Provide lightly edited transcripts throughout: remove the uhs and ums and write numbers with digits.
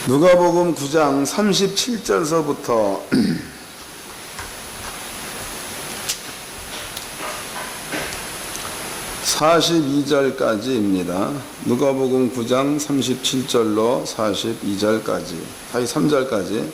누가복음 9장 37절서부터 42절까지입니다. 누가복음 9장 37절로 42절까지, 43절까지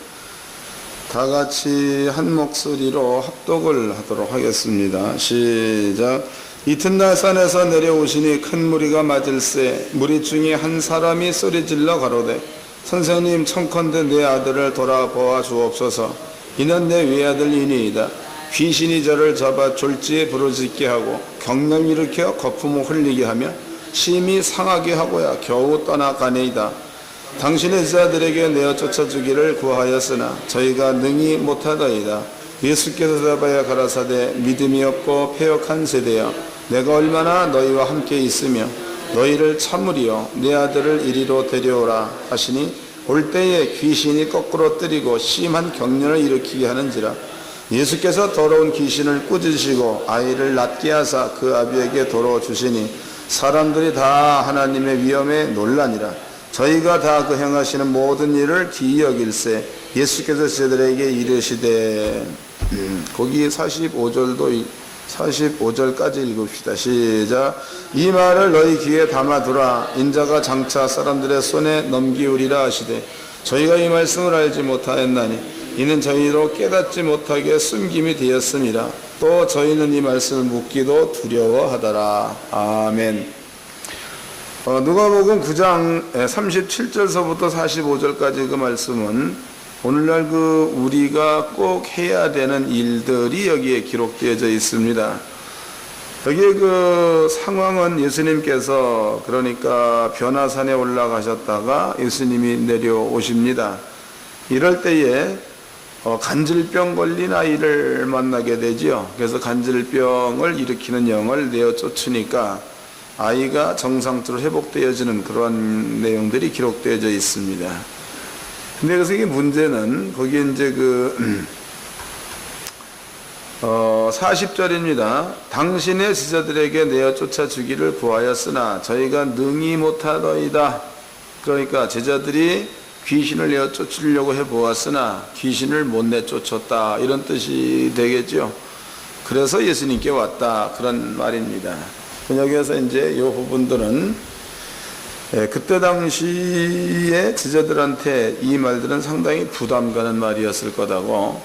다 같이 한 목소리로 합독을 하도록 하겠습니다. 시작. 이튿날 산에서 내려오시니 큰 무리가 맞을세 무리 중에 한 사람이 소리질러 가로되 선생님, 청컨대 내 아들을 돌아보아 주옵소서. 이는 내 외아들이니이다. 귀신이 저를 잡아 졸지에 부르짖게 하고 경련을 일으켜 거품을 흘리게 하며 심히 상하게 하고야 겨우 떠나가네이다. 당신의 제자들에게 내어 쫓아주기를 구하였으나 저희가 능히 못하더이다. 예수께서 대답하여 가라사대 믿음이 없고 패역한 세대여, 내가 얼마나 너희와 함께 있으며 너희를 참으리요 내 아들을 이리로 데려오라 하시니 올 때에 귀신이 거꾸로 때리고 심한 경련을 일으키게 하는지라. 예수께서 더러운 귀신을 꾸짖으시고 아이를 낫게 하사 그 아비에게 도로 주시니 사람들이 다 하나님의 위엄에 놀라니라. 저희가 다 그 행하시는 모든 일을 기이 여길세 예수께서 제자들에게 이르시되, 거기 45절까지 읽읍시다. 시작. 이 말을 너희 귀에 담아두라. 인자가 장차 사람들의 손에 넘기우리라 하시되 저희가 이 말씀을 알지 못하였나니 이는 저희로 깨닫지 못하게 숨김이 되었음이라. 또 저희는 이 말씀을 묻기도 두려워하더라. 아멘. 누가복음 9장 37절서부터 45절까지 그 말씀은 오늘날 우리가 꼭 해야 되는 일들이 여기에 기록되어져 있습니다. 여기에 상황은 예수님께서 그러니까 변화산에 올라가셨다가 예수님이 내려오십니다. 이럴 때에 간질병 걸린 아이를 만나게 되지요. 그래서 간질병을 일으키는 영을 내어 쫓으니까 아이가 정상적으로 회복되어지는 그런 내용들이 기록되어져 있습니다. 근데 그래서 이게 문제는 거기에 이제 40절입니다. 당신의 제자들에게 내어 쫓아 주기를 구하였으나 저희가 능히 못하더이다. 그러니까 제자들이 귀신을 내어 쫓으려고 해보았으나 귀신을 못 내쫓았다, 이런 뜻이 되겠죠. 그래서 예수님께 왔다, 그런 말입니다. 여기에서 이제 이 부분들은 그때 당시에 제자들한테 이 말들은 상당히 부담 가는 말이었을 거다고.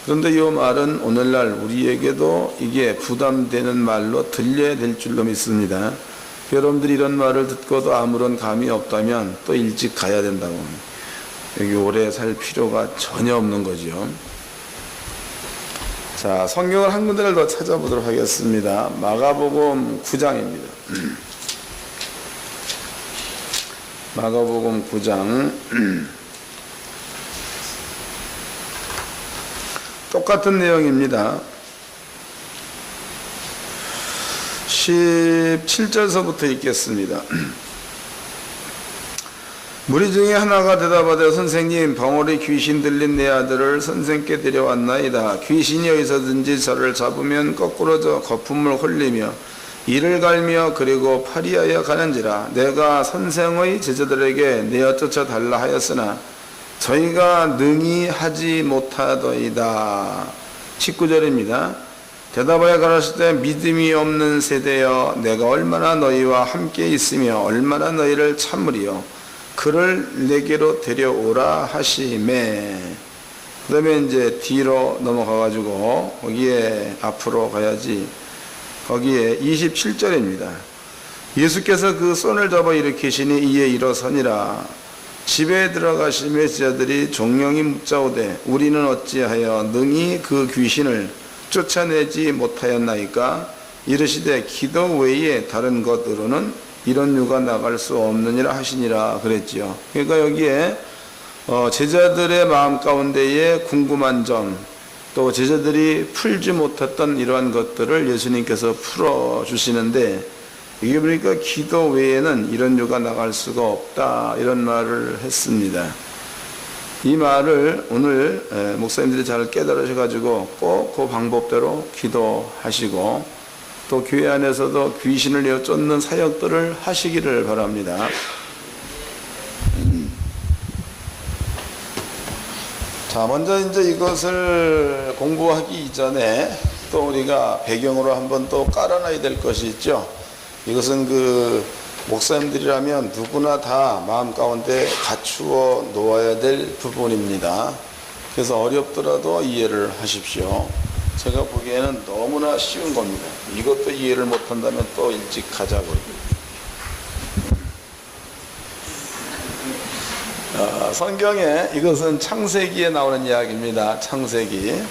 그런데 이 말은 오늘날 우리에게도 이게 부담되는 말로 들려야 될 줄로 믿습니다. 여러분들이 이런 말을 듣고도 아무런 감이 없다면 또 일찍 가야 된다고. 여기 오래 살 필요가 전혀 없는 거죠. 자, 성경을 한 군데를 더 찾아보도록 하겠습니다. 마가복음 9장입니다. 마가복음 9장 똑같은 내용입니다. 17절서부터 읽겠습니다. 무리 중에 하나가 대답하되 선생님, 방울이 귀신 들린 내 아들을 선생께 데려왔나이다. 귀신이 어디서든지 저를 잡으면 거꾸러져 거품을 흘리며 이를 갈며 그리고 파리하여 가는지라. 내가 선생의 제자들에게 내어 쫓아 달라 하였으나 저희가 능히 하지 못하더이다. 19절입니다. 대답하여 가라사대 믿음이 없는 세대여, 내가 얼마나 너희와 함께 있으며 얼마나 너희를 참으리요 그를 내게로 데려오라 하시매. 그 다음에 이제 뒤로 넘어가 가지고 거기에 앞으로 가야지. 거기에 27절입니다. 예수께서 그 손을 잡아 일으키시니 이에 일어서니라. 집에 들어가시며 제자들이 종영이 묻자오되 우리는 어찌하여 능히 그 귀신을 쫓아내지 못하였나이까? 이르시되 기도 외에 다른 것으로는 이런 유가 나갈 수 없느니라 하시니라 그랬지요. 그러니까 여기에 제자들의 마음 가운데에 궁금한 점, 또 제자들이 풀지 못했던 이러한 것들을 예수님께서 풀어주시는데, 이게 보니까 기도 외에는 이런 유가 나갈 수가 없다, 이런 말을 했습니다. 이 말을 오늘 목사님들이 잘 깨달으셔가지고 꼭 그 방법대로 기도하시고 또 교회 안에서도 귀신을 내어 쫓는 사역들을 하시기를 바랍니다. 자, 먼저 이제 이것을 공부하기 이전에 또 우리가 배경으로 한번 또 깔아놔야 될 것이 있죠. 이것은 목사님들이라면 누구나 다 마음 가운데 갖추어 놓아야 될 부분입니다. 그래서 어렵더라도 이해를 하십시오. 제가 보기에는 너무나 쉬운 겁니다. 이것도 이해를 못한다면 또 일찍 가자고요. 성경에 이것은 창세기에 나오는 이야기입니다. 창세기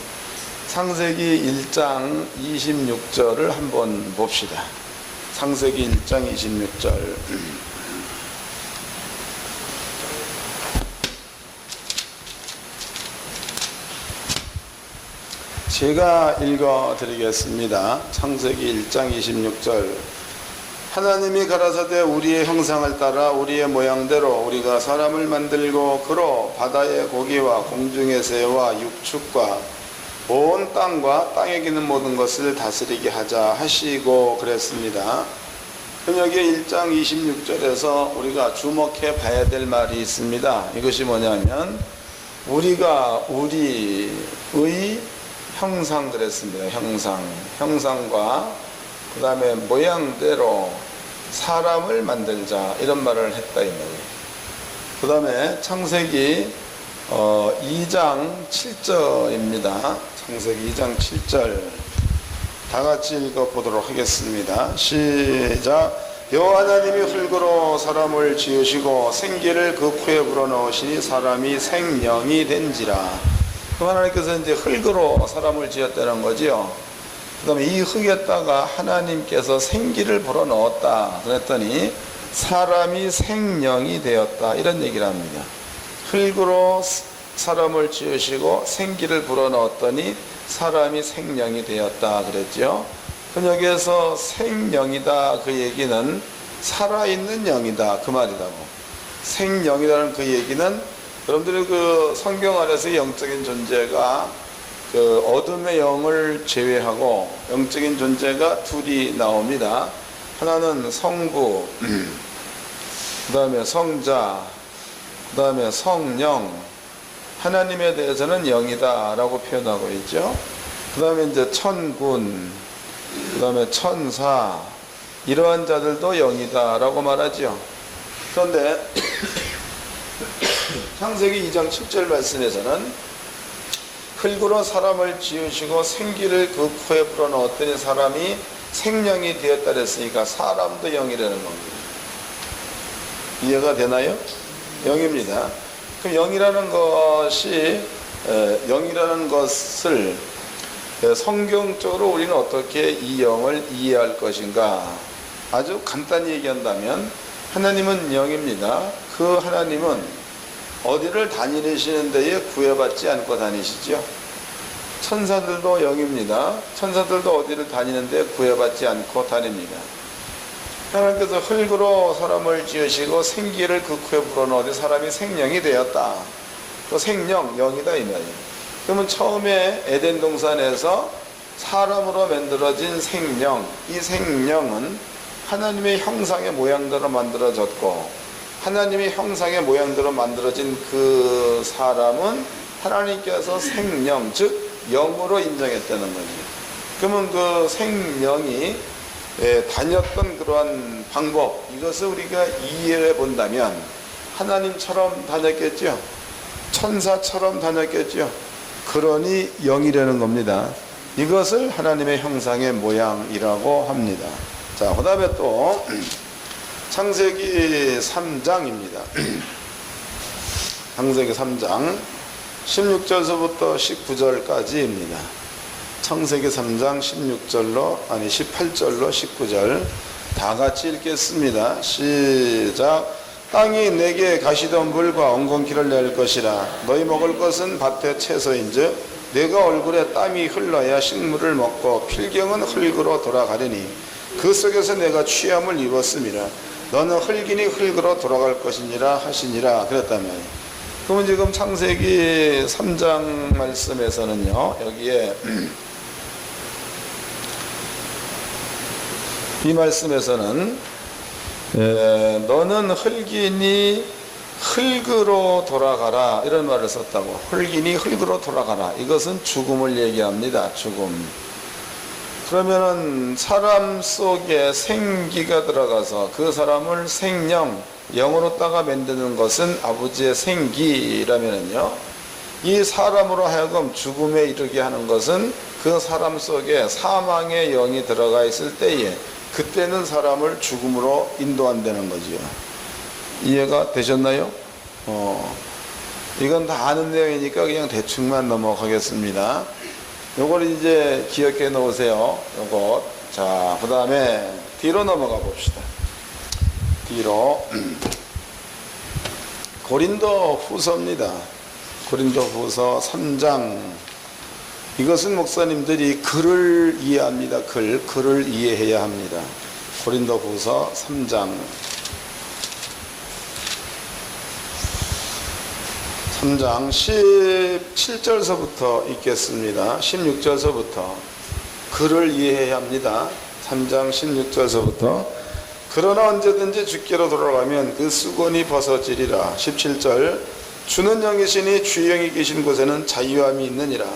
1장 26절을 한번 봅시다. 창세기 1장 26절. 제가 읽어 드리겠습니다. 창세기 1장 26절. 하나님이 가라사대 우리의 형상을 따라 우리의 모양대로 우리가 사람을 만들고 그로 바다의 고기와 공중의 새와 육축과 온 땅과 땅에 기는 모든 것을 다스리게 하자 하시고 그랬습니다. 그럼 여기 1장 26절에서 우리가 주목해 봐야 될 말이 있습니다. 이것이 뭐냐면 우리가 우리의 형상 그랬습니다. 형상과 그 다음에 모양대로 사람을 만들자 이런 말을 했다 이 말이에요. 그 다음에 창세기 2장 7절입니다. 창세기 2장 7절 다 같이 읽어보도록 하겠습니다. 시작. 여호와 하나님이 흙으로 사람을 지으시고 생기를 그 코에 불어넣으시니 사람이 생명이 된지라. 그 하나님께서 이제 흙으로 사람을 지었다는 거지요. 그 다음에 이 흙에다가 하나님께서 생기를 불어넣었다 그랬더니 사람이 생명이 되었다 이런 얘기를 합니다. 흙으로 사람을 지으시고 생기를 불어넣었더니 사람이 생명이 되었다 그랬죠. 그럼 여기에서 생명이다 그 얘기는 살아있는 영이다 그 말이라고. 생명이라는 그 얘기는 여러분들이 그 성경 안에서 영적인 존재가 그 어둠의 영을 제외하고 영적인 존재가 둘이 나옵니다. 하나는 성부, 그 다음에 성자, 그 다음에 성령. 하나님에 대해서는 영이다 라고 표현하고 있죠. 그 다음에 이제 천군, 그 다음에 천사, 이러한 자들도 영이다 라고 말하죠. 그런데 창세기 2장 7절 말씀에서는 흙으로 사람을 지으시고 생기를 그 코에 불어넣었더니 사람이 생명이 되었다 그랬으니까 사람도 영이라는 겁니다. 이해가 되나요? 영입니다. 그럼 영이라는 것을 성경적으로 우리는 어떻게 이 영을 이해할 것인가? 아주 간단히 얘기한다면 하나님은 영입니다. 그 하나님은 어디를 다니시는 데에 구애받지 않고 다니시죠. 천사들도 영입니다. 천사들도 어디를 다니는데 구애받지 않고 다닙니다. 하나님께서 흙으로 사람을 지으시고 생기를 그 코에 불어넣으니 사람이 생명이 되었다. 또 생명, 영이다 이 말이에요. 그러면 처음에 에덴 동산에서 사람으로 만들어진 생명, 이 생명은 하나님의 형상의 모양대로 만들어졌고 하나님의 형상의 모양대로 만들어진 그 사람은 하나님께서 생명, 즉 영으로 인정했다는 거죠. 그러면 그 생명이 다녔던 그러한 방법, 이것을 우리가 이해해 본다면 하나님처럼 다녔겠죠. 천사처럼 다녔겠죠. 그러니 영이라는 겁니다. 이것을 하나님의 형상의 모양이라고 합니다. 자, 그 다음에 또 창세기 3장입니다. 창세기 3장 16절서부터 19절까지입니다. 창세기 3장 18절로 19절 다 같이 읽겠습니다. 시작. 땅이 내게 가시덤불과 엉겅퀴를 낼 것이라. 너희 먹을 것은 밭의 채소인즉 내가 얼굴에 땀이 흘러야 식물을 먹고 필경은 흙으로 돌아가리니 그 속에서 내가 취함을 입었음이라. 너는 흙이니 흙으로 돌아갈 것이니라 하시니라 그랬다면, 그러면 지금 창세기 3장 말씀에서는요, 여기에 이 말씀에서는 너는 흙이니 흙으로 돌아가라 이런 말을 썼다고. 흙이니 흙으로 돌아가라. 이것은 죽음을 얘기합니다. 죽음. 그러면은 사람 속에 생기가 들어가서 그 사람을 생령, 영으로다가 만드는 것은 아버지의 생기라면은요, 이 사람으로 하여금 죽음에 이르게 하는 것은 그 사람 속에 사망의 영이 들어가 있을 때에, 그때는 사람을 죽음으로 인도한다는 거지요. 이해가 되셨나요? 이건 다 아는 내용이니까 그냥 대충만 넘어가겠습니다. 요걸 이제 기억해 놓으세요. 요것. 자, 그 다음에 뒤로 넘어가 봅시다. 뒤로. 고린도 후서입니다. 고린도 후서 3장. 이것은 목사님들이 글을 이해합니다. 글을 이해해야 합니다. 고린도 후서 3장. 3장 17절서부터 읽겠습니다. 16절서부터 글을 이해해야 합니다. 3장 16절서부터 그러나 언제든지 주께로 돌아가면 그 수건이 벗어지리라. 17절 주는 영이시니 주의 영이 계신 곳에는 자유함이 있느니라.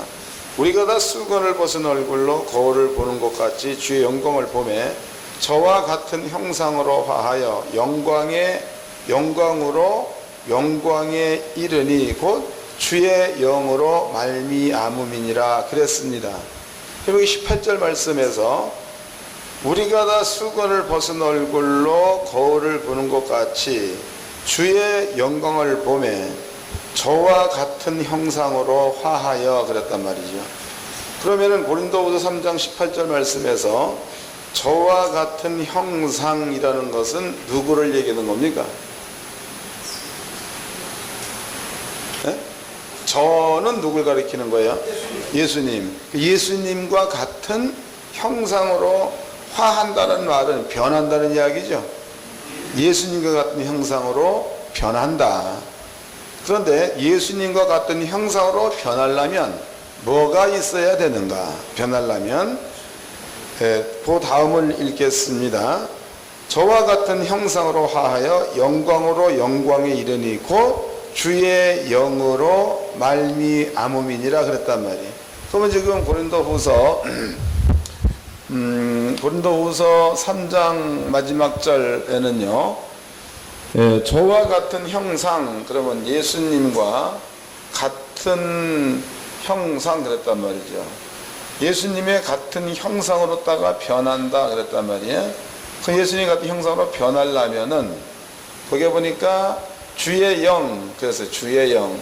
우리가 다 수건을 벗은 얼굴로 거울을 보는 것 같이 주의 영광을 보매 저와 같은 형상으로 화하여 영광에 이르니 곧 주의 영으로 말미암음이니라 그랬습니다. 여기 18절 말씀에서 우리가 다 수건을 벗은 얼굴로 거울을 보는 것 같이 주의 영광을 보매 저와 같은 형상으로 화하여 그랬단 말이죠. 그러면은 고린도후서 3장 18절 말씀에서 저와 같은 형상이라는 것은 누구를 얘기하는 겁니까? 네? 저는 누굴 가리키는 거예요? 예수님. 예수님과 같은 형상으로 화한다는 말은 변한다는 이야기죠. 예수님과 같은 형상으로 변한다. 그런데 예수님과 같은 형상으로 변하려면 뭐가 있어야 되는가? 변하려면 그 다음을 읽겠습니다. 저와 같은 형상으로 화하여 영광에 이르니 곧 주의 영으로 말미암음이니라 그랬단 말이에요. 그러면 지금 고린도후서 3장 마지막 절에는요, 저와 같은 형상, 그러면 예수님과 같은 형상 그랬단 말이죠. 예수님의 같은 형상으로다가 변한다 그랬단 말이에요. 그 예수님 같은 형상으로 변하려면은 거기에 보니까 주의 영, 그래서 주의 영.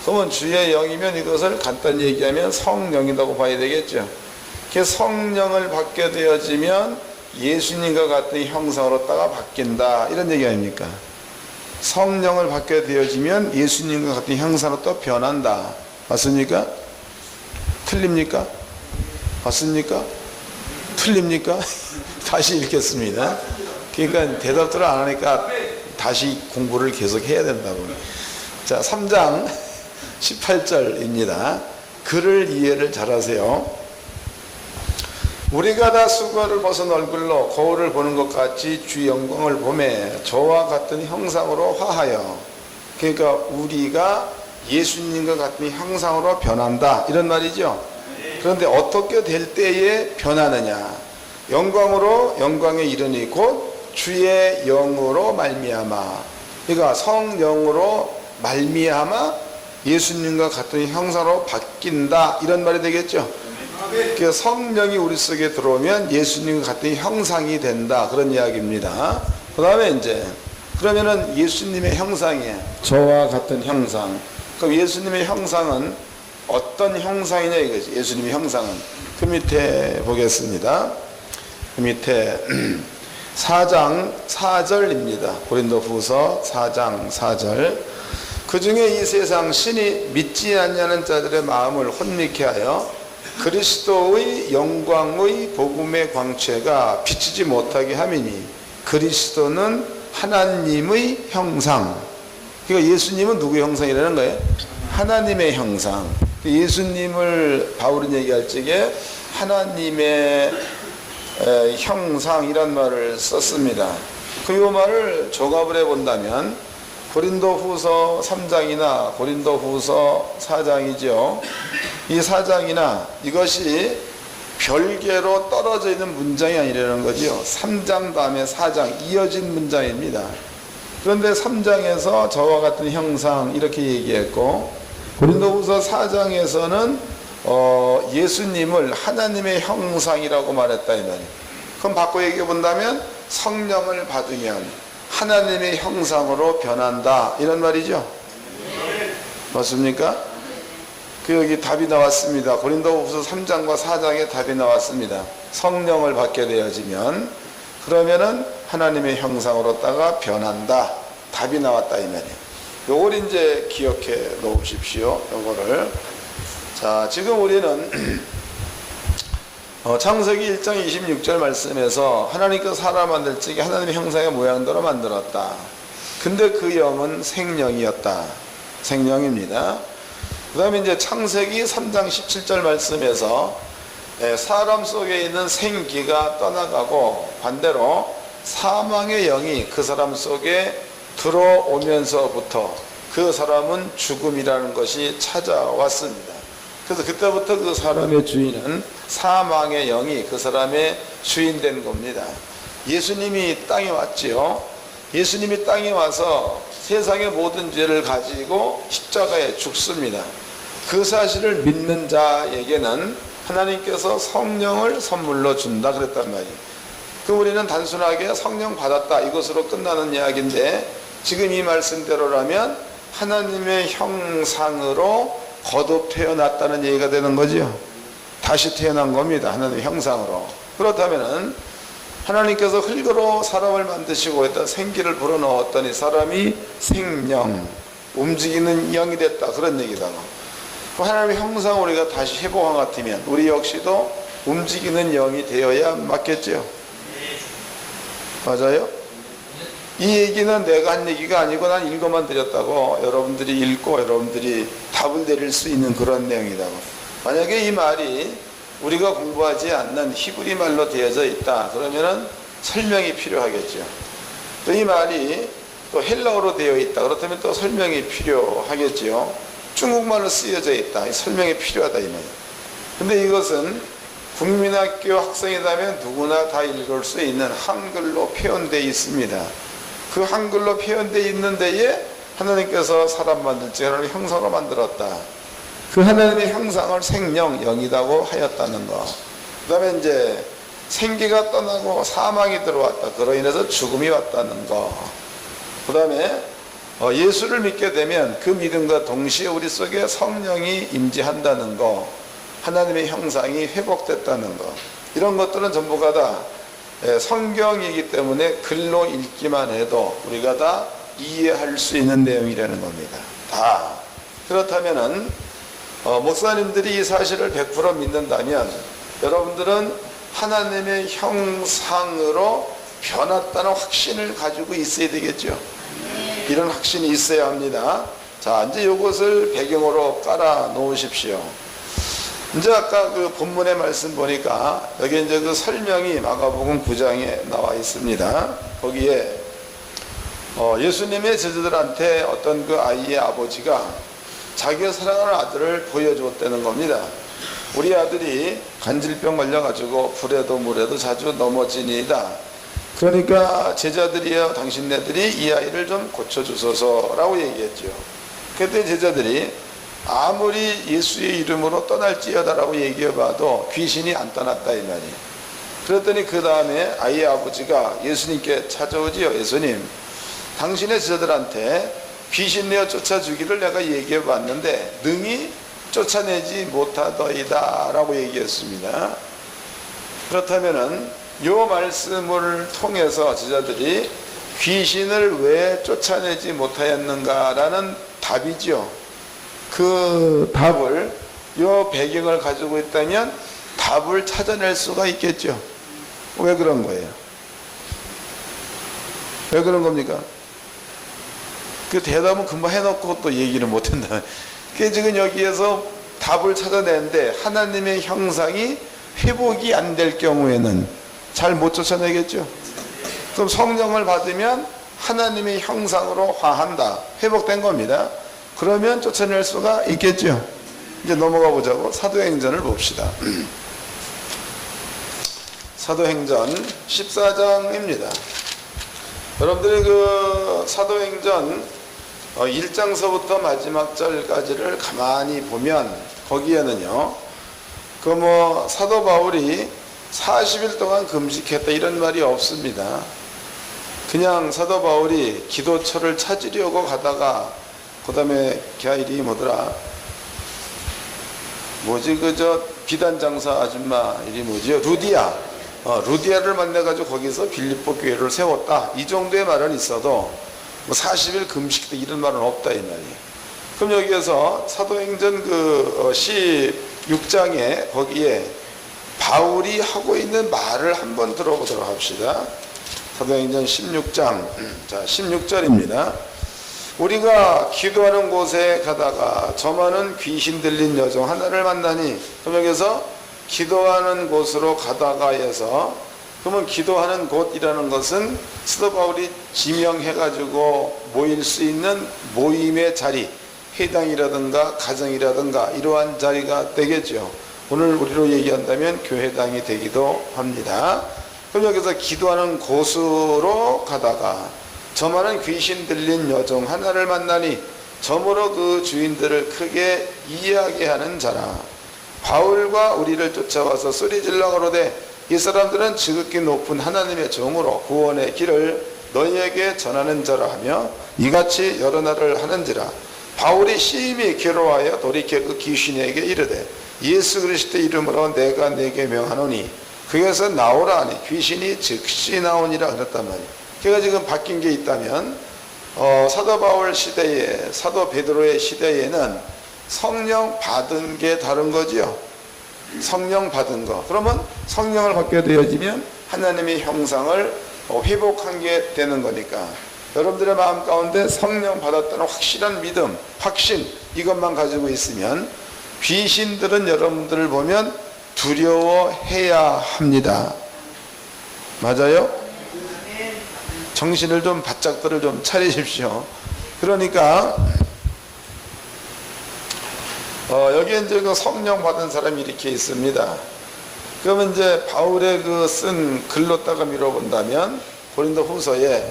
그러면 주의 영이면 이것을 간단히 얘기하면 성령이라고 봐야 되겠죠. 그 성령을 받게 되어지면 예수님과 같은 형상으로다가 바뀐다 이런 얘기 아닙니까? 성령을 받게 되어지면 예수님과 같은 형상으로 또 변한다. 맞습니까? 틀립니까? 맞습니까? 틀립니까? 다시 읽겠습니다. 그러니까 대답들을 안 하니까 다시 공부를 계속 해야 된다고. 자, 3장 18절입니다. 글을 이해를 잘하세요. 우리가 다 수건을 벗은 얼굴로 거울을 보는 것 같이 주 영광을 보매 저와 같은 형상으로 화하여. 그러니까 우리가 예수님과 같은 형상으로 변한다 이런 말이죠. 그런데 어떻게 될 때에 변하느냐? 영광에 이르니 곧 주의 영으로 말미암아. 그러니까 성령으로 말미암아 예수님과 같은 형상으로 바뀐다 이런 말이 되겠죠. 그 성령이 우리 속에 들어오면 예수님과 같은 형상이 된다 그런 이야기입니다. 그 다음에 이제 그러면은 예수님의 형상이에요. 저와 같은 형상. 그럼 예수님의 형상은 어떤 형상이냐 이거지. 예수님의 형상은 그 밑에 보겠습니다. 그 밑에 4장 4절입니다. 고린도후서 4장 4절. 그 중에 이 세상 신이 믿지 않냐는 자들의 마음을 혼미케 하여 그리스도의 영광의 복음의 광채가 비치지 못하게 함이니 그리스도는 하나님의 형상. 그러니까 예수님은 누구의 형상이라는 거예요? 하나님의 형상. 예수님을 바울은 얘기할 적에 하나님의 형상이란 말을 썼습니다. 그 말을 조갑을 해본다면 고린도후서 3장이나 고린도후서 4장이죠. 이 4장이나 이것이 별개로 떨어져 있는 문장이 아니라는 거죠. 3장 다음에 4장 이어진 문장입니다. 그런데 3장에서 저와 같은 형상 이렇게 얘기했고 고린도후서 4장에서는 예수님을 하나님의 형상이라고 말했다 이 말이에요. 그럼 바꿔 얘기해 본다면 성령을 받으면 하나님의 형상으로 변한다 이런 말이죠. 맞습니까? 여기 답이 나왔습니다. 고린도후서 3장과 4장에 답이 나왔습니다. 성령을 받게 되어지면 그러면은 하나님의 형상으로다가 변한다. 답이 나왔다 이 말이에요. 요걸 이제 기억해 놓으십시오. 요거를. 자, 지금 우리는 창세기 1장 26절 말씀에서 하나님께서 사람 만들 적에 하나님의 형상의 모양대로 만들었다. 근데 그 영은 생령이었다. 생령입니다. 그 다음에 이제 창세기 3장 17절 말씀에서 사람 속에 있는 생기가 떠나가고 반대로 사망의 영이 그 사람 속에 들어오면서부터 그 사람은 죽음이라는 것이 찾아왔습니다. 그래서 그때부터 그 사람의 주인은 사망의 영이 그 사람의 주인 된 겁니다. 예수님이 땅에 왔지요. 예수님이 땅에 와서 세상의 모든 죄를 가지고 십자가에 죽습니다. 그 사실을 믿는 자에게는 하나님께서 성령을 선물로 준다 그랬단 말이에요. 그 우리는 단순하게 성령 받았다 이것으로 끝나는 이야기인데 지금 이 말씀대로라면 하나님의 형상으로 거듭 태어났다는 얘기가 되는 거죠. 다시 태어난 겁니다. 하나님의 형상으로. 그렇다면은 하나님께서 흙으로 사람을 만드시고 했다 생기를 불어넣었더니 사람이 생령 움직이는 영이 됐다 그런 얘기다. 하나님의 형상 우리가 다시 회복한 것 같으면 우리 역시도 움직이는 영이 되어야 맞겠죠. 맞아요? 이 얘기는 내가 한 얘기가 아니고 난 읽어만 드렸다고 여러분들이 읽고 여러분들이 답을 내릴 수 있는 그런 내용이라고. 만약에 이 말이 우리가 공부하지 않는 히브리 말로 되어져 있다 그러면은 설명이 필요하겠죠. 또 이 말이 또 헬라어로 되어 있다 그렇다면 또 설명이 필요하겠죠. 중국말로 쓰여져 있다 설명이 필요하다 이 말이에요. 근데 이것은 국민학교 학생이라면 누구나 다 읽을 수 있는 한글로 표현되어 있습니다. 그 한글로 표현되어 있는 데에 하나님께서 사람 만들 때 하나님의 형상으로 만들었다. 그 하나님의 형상을 생령, 영이라고 하였다는 거. 그 다음에 이제 생기가 떠나고 사망이 들어왔다. 그로 인해서 죽음이 왔다는 거. 그 다음에 예수를 믿게 되면 그 믿음과 동시에 우리 속에 성령이 임재한다는 거. 하나님의 형상이 회복됐다는 거. 이런 것들은 전부가 다 성경이기 때문에 글로 읽기만 해도 우리가 다 이해할 수 있는 내용이라는 겁니다. 다. 그렇다면은 목사님들이 이 사실을 100% 믿는다면 여러분들은 하나님의 형상으로 변했다는 확신을 가지고 있어야 되겠죠. 이런 확신이 있어야 합니다. 자, 이제 이것을 배경으로 깔아 놓으십시오. 이제 아까 그 본문의 말씀 보니까 여기 이제 그 설명이 마가복음 9장에 나와 있습니다. 거기에 예수님의 제자들한테 어떤 그 아이의 아버지가 자기가 사랑하는 아들을 보여주었다는 겁니다. 우리 아들이 간질병 걸려가지고 불에도 물에도 자주 넘어지니이다. 그러니까 제자들이여 당신네들이 이 아이를 좀 고쳐주소서라고 얘기했죠. 그때 제자들이 아무리 예수의 이름으로 떠날지어다라고 얘기해봐도 귀신이 안 떠났다 이 말이에요. 그랬더니 그 다음에 아이의 아버지가 예수님께 찾아오지요. 예수님, 당신의 제자들한테 귀신 내어 쫓아주기를 내가 얘기해봤는데 능히 쫓아내지 못하더이다 라고 얘기했습니다. 그렇다면은 이 말씀을 통해서 제자들이 귀신을 왜 쫓아내지 못하였는가라는 답이죠. 그 답을 이 배경을 가지고 있다면 답을 찾아낼 수가 있겠죠. 왜 그런 거예요? 왜 그런 겁니까? 그 대답은 금방 해놓고 또 얘기를 못한다. 그게 지금 여기에서 답을 찾아내는데 하나님의 형상이 회복이 안 될 경우에는 잘 못 쫓아내겠죠. 그럼 성령을 받으면 하나님의 형상으로 화한다. 회복된 겁니다. 그러면 쫓아낼 수가 있겠죠. 이제 넘어가 보자고. 사도행전을 봅시다. 사도행전 14장입니다. 여러분들이 그 사도행전 1장서부터 마지막 절까지를 가만히 보면 거기에는요, 그 사도 바울이 40일 동안 금식했다 이런 말이 없습니다. 그냥 사도 바울이 기도처를 찾으려고 가다가, 그 다음에 걔 이름이 뭐더라? 비단장사 아줌마 이름이 뭐지요? 루디아. 루디아를 만나가지고 거기서 빌립보 교회를 세웠다. 이 정도의 말은 있어도 40일 금식했다 이런 말은 없다 이 말이에요. 그럼 여기에서 사도행전 16장에 거기에 바울이 하고 있는 말을 한번 들어보도록 합시다. 사도행전 16장, 자 16절입니다. 우리가 기도하는 곳에 가다가 저 많은 귀신 들린 여종 하나를 만나니, 그럼 여기서 기도하는 곳으로 가다가 해서, 그러면 기도하는 곳이라는 것은 사도 바울이 지명해가지고 모일 수 있는 모임의 자리, 회당이라든가 가정이라든가 이러한 자리가 되겠죠. 오늘 우리로 얘기한다면 교회당이 되기도 합니다. 그럼 여기서 기도하는 곳으로 가다가 저 많은 귀신 들린 여종 하나를 만나니 저물어 그 주인들을 크게 이야기하는 자라. 바울과 우리를 쫓아와서 소리질러 가로되 이 사람들은 지극히 높은 하나님의 종으로 구원의 길을 너희에게 전하는 자라 하며 이같이 여러 날을 하는지라. 바울이 심히 괴로워하여 돌이켜 그 귀신에게 이르되 예수 그리스도 이름으로 내가 네게 명하노니 그에서 나오라 하니 귀신이 즉시 나오니라 그랬단 말이에요. 그가 지금 바뀐 게 있다면 사도 바울 시대에, 사도 베드로의 시대에는 성령 받은 게 다른 거지요. 성령 받은 거. 그러면 성령을 받게 되어지면 하나님의 형상을 회복한 게 되는 거니까 여러분들의 마음 가운데 성령 받았다는 확실한 믿음, 확신, 이것만 가지고 있으면 귀신들은 여러분들을 보면 두려워해야 합니다. 맞아요? 정신을 좀 바짝들을 좀 차리십시오. 그러니까 여기에 이제 그 성령 받은 사람이 이렇게 있습니다. 그러면 이제 바울의 그 쓴 글로다가 밀어본다면 고린도 후서에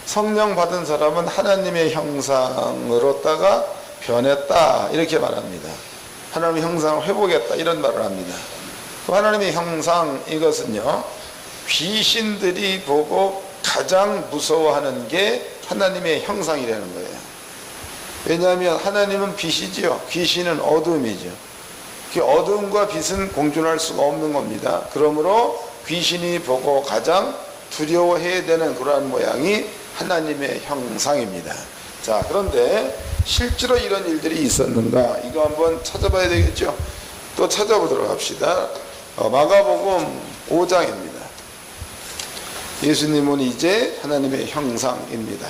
성령 받은 사람은 하나님의 형상으로다가 변했다 이렇게 말합니다. 하나님의 형상을 회복했다 이런 말을 합니다. 그 하나님의 형상, 이것은요 귀신들이 보고 가장 무서워하는 게 하나님의 형상이라는 거예요. 왜냐하면 하나님은 빛이지요. 귀신은 어둠이죠. 그 어둠과 빛은 공존할 수가 없는 겁니다. 그러므로 귀신이 보고 가장 두려워해야 되는 그러한 모양이 하나님의 형상입니다. 자, 그런데 실제로 이런 일들이 있었는가, 이거 한번 찾아봐야 되겠죠. 또 찾아보도록 합시다. 마가복음 5장입니다. 예수님은 이제 하나님의 형상입니다.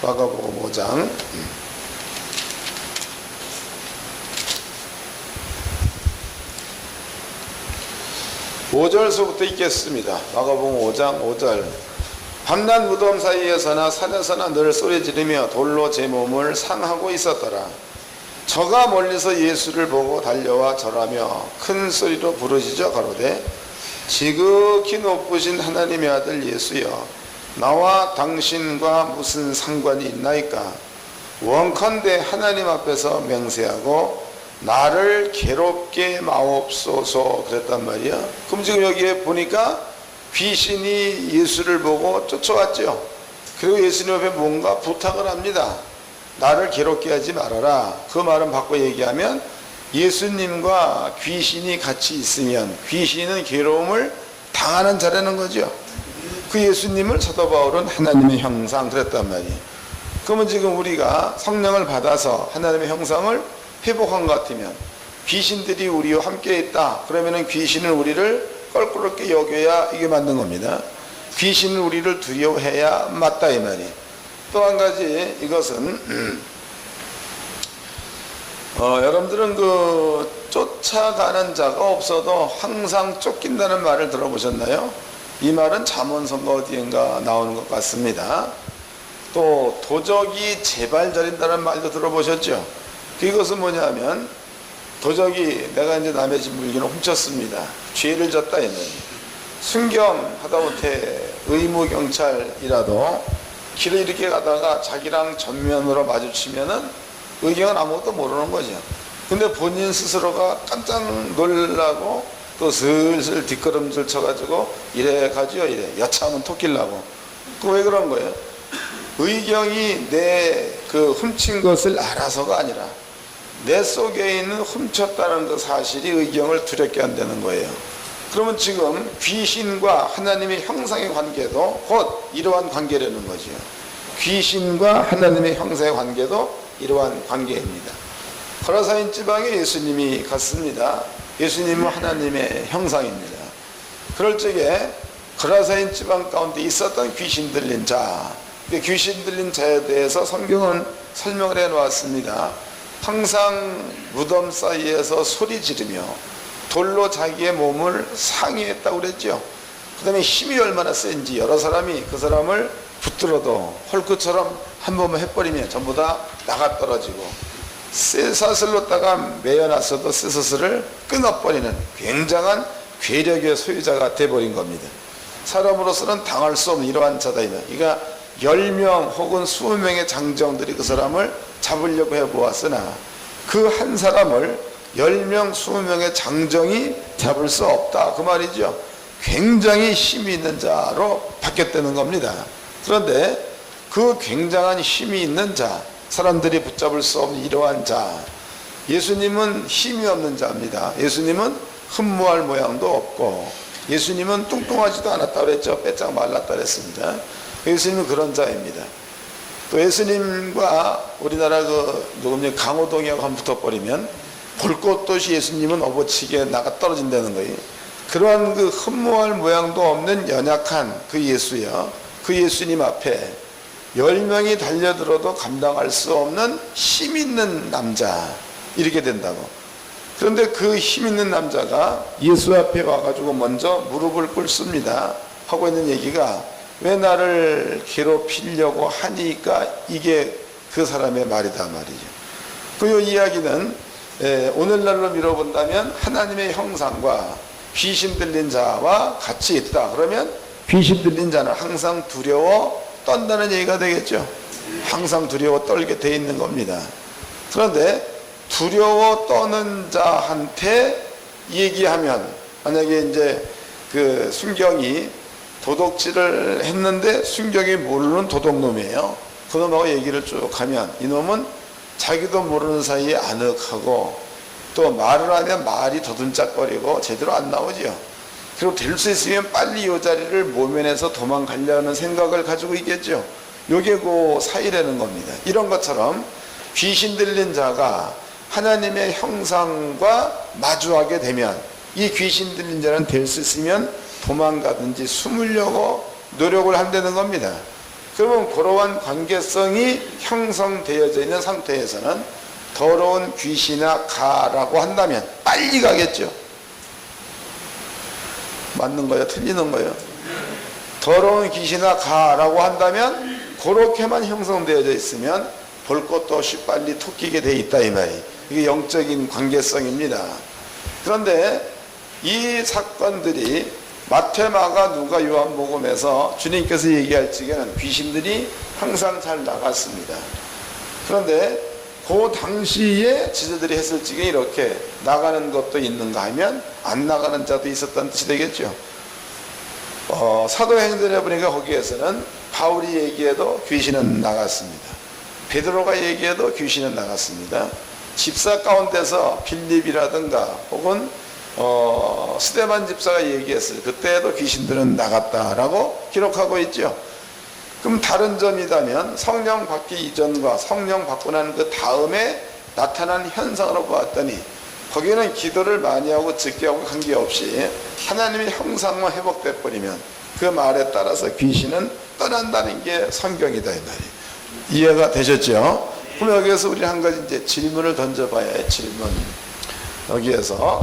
마가복음 5장 5절서부터 읽겠습니다. 마가복음 5장 5절. 밤낮 무덤 사이에서나 산에서나 늘 소리 지르며 돌로 제 몸을 상하고 있었더라. 저가 멀리서 예수를 보고 달려와 절하며 큰 소리로 부르짖어 가로되 지극히 높으신 하나님의 아들 예수여, 나와 당신과 무슨 상관이 있나이까? 원컨대 하나님 앞에서 맹세하고 나를 괴롭게 마옵소서 그랬단 말이야. 그럼 지금 여기에 보니까 귀신이 예수를 보고 쫓아왔죠. 그리고 예수님 앞에 뭔가 부탁을 합니다. 나를 괴롭게 하지 말아라. 그 말은 바꿔 얘기하면 예수님과 귀신이 같이 있으면 귀신은 괴로움을 당하는 자라는 거죠. 그 예수님을 사도 바울은 하나님의 형상 그랬단 말이에요. 그러면 지금 우리가 성령을 받아서 하나님의 형상을 회복한 것 같으면 귀신들이 우리와 함께 있다. 그러면 귀신은 우리를 껄끄럽게 여겨야 이게 맞는 겁니다. 귀신은 우리를 두려워해야 맞다 이 말이에요. 또 한 가지 이것은 여러분들은 그 쫓아가는 자가 없어도 항상 쫓긴다는 말을 들어보셨나요? 이 말은 잠언서가 어디인가 나오는 것 같습니다. 또 도적이 제발저린다는 말도 들어보셨죠? 그것은 뭐냐면 도적이 내가 이제 남의 집 물건을 훔쳤습니다. 죄를 졌다 했는 순경 하다못해 의무경찰이라도 길을 이렇게 가다가 자기랑 전면으로 마주치면은 의경은 아무것도 모르는 거죠. 근데 본인 스스로가 깜짝 놀라고 또 슬슬 뒷걸음질 쳐가지고 이래 가지요. 이래 여차하면 토끼려고. 그 왜 그런 거예요? 의경이 내 그 훔친 것을 알아서가 아니라 내 속에 있는 훔쳤다는 그 사실이 의경을 두렵게 한다는 거예요. 그러면 지금 귀신과 하나님의 형상의 관계도 곧 이러한 관계라는 거죠. 귀신과 하나님의 형상의 관계도 이러한 관계입니다. 거라사인 지방에 예수님이 갔습니다. 예수님은 하나님의 형상입니다. 그럴 적에 거라사인 지방 가운데 있었던 귀신 들린 자, 귀신 들린 자에 대해서 성경은 설명을 해 놓았습니다. 항상 무덤 사이에서 소리 지르며 돌로 자기의 몸을 상해했다고 그랬죠. 그 다음에 힘이 얼마나 센지 여러 사람이 그 사람을 붙들어도 헐크처럼 한 번만 해버리면 전부 다 나가 떨어지고 쇠사슬로다가 매어놨어도 쇠사슬을 끊어버리는 굉장한 괴력의 소유자가 돼버린 겁니다. 사람으로서는 당할 수 없는 이러한 자다이다. 그러니까 10명 혹은 20명의 장정들이 그 사람을 잡으려고 해보았으나 그 한 사람을 10명, 20명의 장정이 잡을 수 없다. 그 말이죠. 굉장히 힘이 있는 자로 바뀌었다는 겁니다. 그런데 그 굉장한 힘이 있는 자, 사람들이 붙잡을 수 없는 이러한 자, 예수님은 힘이 없는 자입니다. 예수님은 흠모할 모양도 없고 예수님은 뚱뚱하지도 않았다 그랬죠. 빼짝 말랐다 그랬습니다. 예수님은 그런 자입니다. 또 예수님과 우리나라 강호동이하고 한번 붙어버리면 볼 것도 없이 예수님은 업어치게 나가 떨어진다는 거예요. 그러한 그 흠모할 모양도 없는 연약한 그 예수여, 그 예수님 앞에 10명이 달려들어도 감당할 수 없는 힘 있는 남자, 이렇게 된다고. 그런데 그 힘 있는 남자가 예수 앞에 와가지고 먼저 무릎을 꿇습니다. 하고 있는 얘기가 왜 나를 괴롭히려고 하니까 이게 그 사람의 말이다 말이죠. 그 이야기는 오늘날로 미뤄본다면 하나님의 형상과 귀신 들린 자와 같이 있다. 그러면 귀신 들린 자는 항상 두려워 떤다는 얘기가 되겠죠. 항상 두려워 떨게 돼 있는 겁니다. 그런데 두려워 떠는 자한테 얘기하면 만약에 이제 그 순경이 도둑질을 했는데 순경이 모르는 도둑놈이에요. 그놈하고 얘기를 쭉 하면 이놈은 자기도 모르는 사이에 아늑하고 또 말을 하면 말이 더듬짝거리고 제대로 안 나오죠. 그리고 될 수 있으면 빨리 이 자리를 모면해서 도망가려는 생각을 가지고 있겠죠. 요게 그 사이라는 겁니다. 이런 것처럼 귀신 들린 자가 하나님의 형상과 마주하게 되면 이 귀신 들린 자는 될 수 있으면 도망가든지 숨으려고 노력을 한다는 겁니다. 그러면 그러한 관계성이 형성되어져 있는 상태에서는 더러운 귀신아 가라고 한다면 빨리 가겠죠. 맞는 거예요? 틀리는 거예요? 더러운 귀신아 가라고 한다면 그렇게만 형성되어져 있으면 볼 것도 없이 빨리 토끼게 돼 있다 이 말이. 이게 영적인 관계성입니다. 그런데 이 사건들이 마태, 마가, 누가, 요한복음에서 주님께서 얘기할 적에는 귀신들이 항상 잘 나갔습니다. 그런데 그 당시에 지도들이 했을 적에 이렇게 나가는 것도 있는가 하면 안 나가는 자도 있었다는 뜻이 되겠죠. 사도행전에 보니까 거기에서는 바울이 얘기해도 귀신은 나갔습니다. 베드로가 얘기해도 귀신은 나갔습니다. 집사 가운데서 빌립이라든가 혹은 스데반 집사가 얘기했어요. 그때에도 귀신들은 나갔다라고 기록하고 있죠. 그럼 다른 점이라면 성령 받기 이전과 성령 받고 난 그 다음에 나타난 현상으로 보았더니 거기는 기도를 많이 하고 즉기하고 관계없이 하나님의 형상만 회복돼 버리면 그 말에 따라서 귀신은 떠난다는 게 성경이다 이 말이에요. 이해가 되셨죠? 그럼 여기에서 우리 한 가지 이제 질문을 던져봐야 해. 질문. 여기에서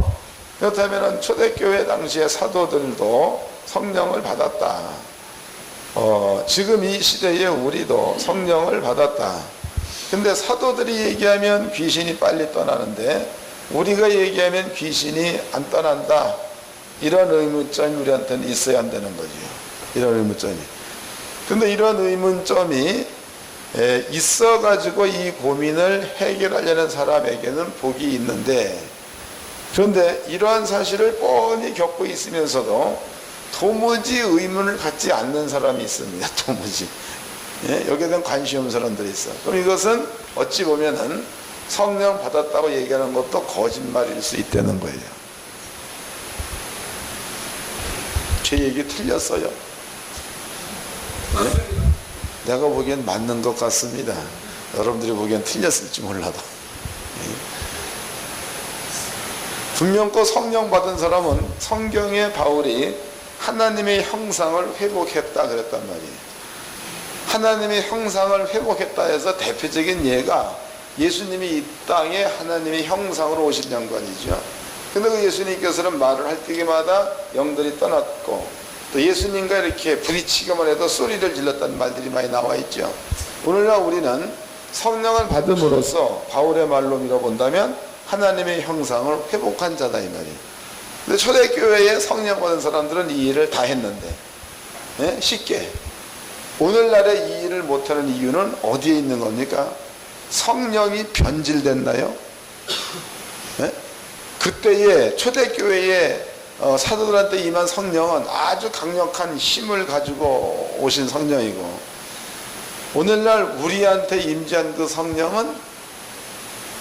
그렇다면 초대교회 당시의 사도들도 성령을 받았다. 지금 이 시대에 우리도 성령을 받았다. 근데 사도들이 얘기하면 귀신이 빨리 떠나는데 우리가 얘기하면 귀신이 안 떠난다. 이런 의문점이 우리한테는 있어야 한다는 거죠. 이런 의문점이. 근데 이런 의문점이 있어가지고 이 고민을 해결하려는 사람에게는 복이 있는데, 그런데 이러한 사실을 뻔히 겪고 있으면서도 도무지 의문을 갖지 않는 사람이 있습니다. 도무지. 여기에 대한 관심 없는 사람들이 있어. 그럼 이것은 어찌 보면은 성령 받았다고 얘기하는 것도 거짓말일 수 있다는 거예요. 제 얘기 틀렸어요. 내가 보기엔 맞는 것 같습니다. 여러분들이 보기엔 틀렸을지 몰라도. 분명코 성령 받은 사람은 성경에 바울이 하나님의 형상을 회복했다 그랬단 말이에요. 하나님의 형상을 회복했다 해서 대표적인 예가 예수님이 이 땅에 하나님의 형상으로 오신 양반이죠. 근데 그 예수님께서는 말을 할 때마다 영들이 떠났고, 또 예수님과 이렇게 부딪히기만 해도 소리를 질렀다는 말들이 많이 나와 있죠. 오늘날 우리는 성령을 받음으로써 바울의 말로 밀어본다면 하나님의 형상을 회복한 자다 이 말이에요. 근데 초대교회에 성령 받은 사람들은 이 일을 다 했는데 쉽게 오늘날에 이 일을 못하는 이유는 어디에 있는 겁니까? 성령이 변질됐나요? 그때에 초대교회에 사도들한테 임한 성령은 아주 강력한 힘을 가지고 오신 성령이고, 오늘날 우리한테 임재한 그 성령은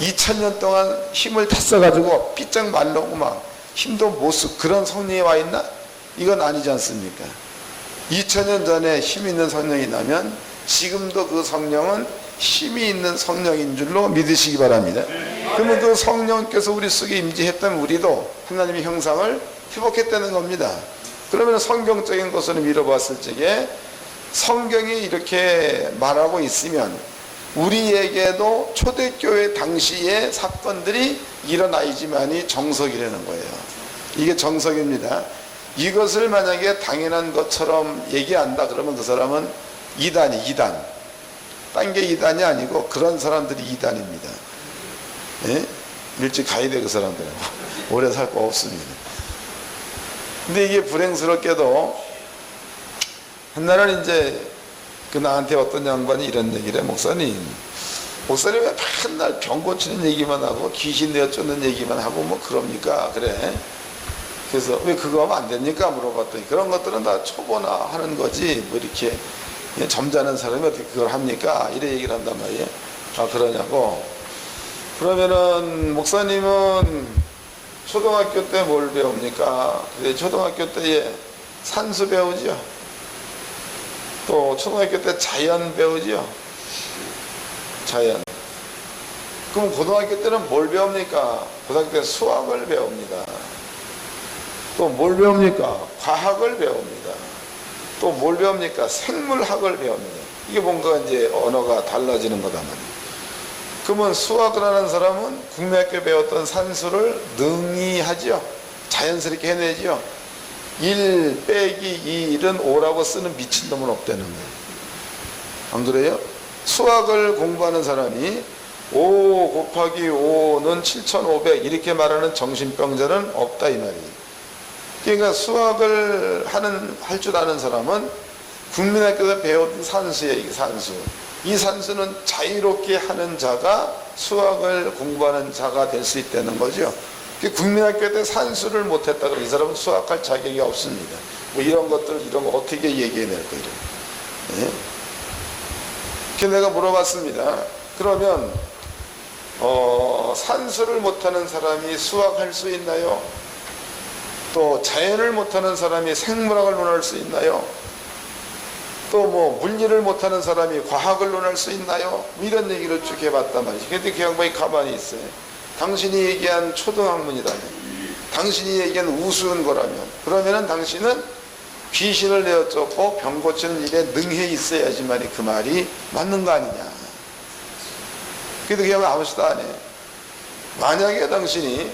2000년 동안 힘을 다 써가지고 삐쩍 말르고 막 힘도 못 쓰고 그런 성령이 와 있나? 이건 아니지 않습니까? 2000년 전에 힘 있는 성령이 나면 지금도 그 성령은 힘이 있는 성령인 줄로 믿으시기 바랍니다. 그러면 그 성령께서 우리 속에 임재했다면 우리도 하나님의 형상을 회복했다는 겁니다. 그러면 성경적인 것으로 밀어봤을 적에 성경이 이렇게 말하고 있으면 우리에게도 초대교회 당시의 사건들이 일어나 있지만이 정석이라는 거예요. 이게 정석입니다. 이것을 만약에 당연한 것처럼 얘기한다 그러면 그 사람은 이단. 딴 게 이단이 아니고 그런 사람들이 이단입니다. 일찍 가야 돼, 그 사람들은. 오래 살 거 없습니다. 근데 이게 불행스럽게도 한날은 이제 그 나한테 어떤 양반이 이런 얘기를 해. 목사님 왜 맨날 병 고치는 얘기만 하고 귀신 내어 쫓는 얘기만 하고 뭐 그럽니까? 그래. 그래서 왜 그거 하면 안 됩니까? 물어봤더니 그런 것들은 다 초보나 하는 거지 뭐 이렇게 점잖은 사람이 어떻게 그걸 합니까? 이래 얘기를 한단 말이에요. 아, 그러냐고. 그러면은 목사님은 초등학교 때 뭘 배웁니까? 초등학교 때에 산수 배우죠. 또 초등학교 때 자연 배우죠. 자연. 그럼 고등학교 때는 뭘 배웁니까? 고등학교 때 수학을 배웁니다. 또 뭘 배웁니까? 과학을 배웁니다. 또 뭘 배웁니까? 생물학을 배웁니다. 이게 뭔가 이제 언어가 달라지는 거다 말이에요. 그러면 수학을 하는 사람은 국민학교 배웠던 산수를 능히 하죠. 자연스럽게 해내죠. 1 빼기 2는 5라고 쓰는 미친놈은 없다는 거예요. 안 그래요? 수학을 공부하는 사람이 5 곱하기 5는 7500 이렇게 말하는 정신병자는 없다 이 말이에요. 그러니까 수학을 할 줄 아는 사람은 국민학교에서 배웠던 산수예요. 이게 산수. 이 산수는 자유롭게 하는 자가 수학을 공부하는 자가 될 수 있다는 거죠. 국민학교 때 산수를 못했다 그러면 이 사람은 수학할 자격이 없습니다. 뭐 이런 거 어떻게 얘기해낼 거예요? 예? 그래서 내가 물어봤습니다. 그러면 산수를 못하는 사람이 수학할 수 있나요? 또 자연을 못하는 사람이 생물학을 논할 수 있나요? 또 뭐 물리를 못하는 사람이 과학을 논할 수 있나요? 뭐 이런 얘기를 쭉 해봤단 말이죠. 근데 그 양반이 가만히 있어요. 당신이 얘기한 초등학문이라면, 당신이 얘기한 우스운 거라면, 그러면은 당신은 귀신을 내어 쫓고 병 고치는 일에 능해 있어야지만이 그 말이 맞는 거 아니냐. 그래도 그냥 아무것도 안 해. 만약에 당신이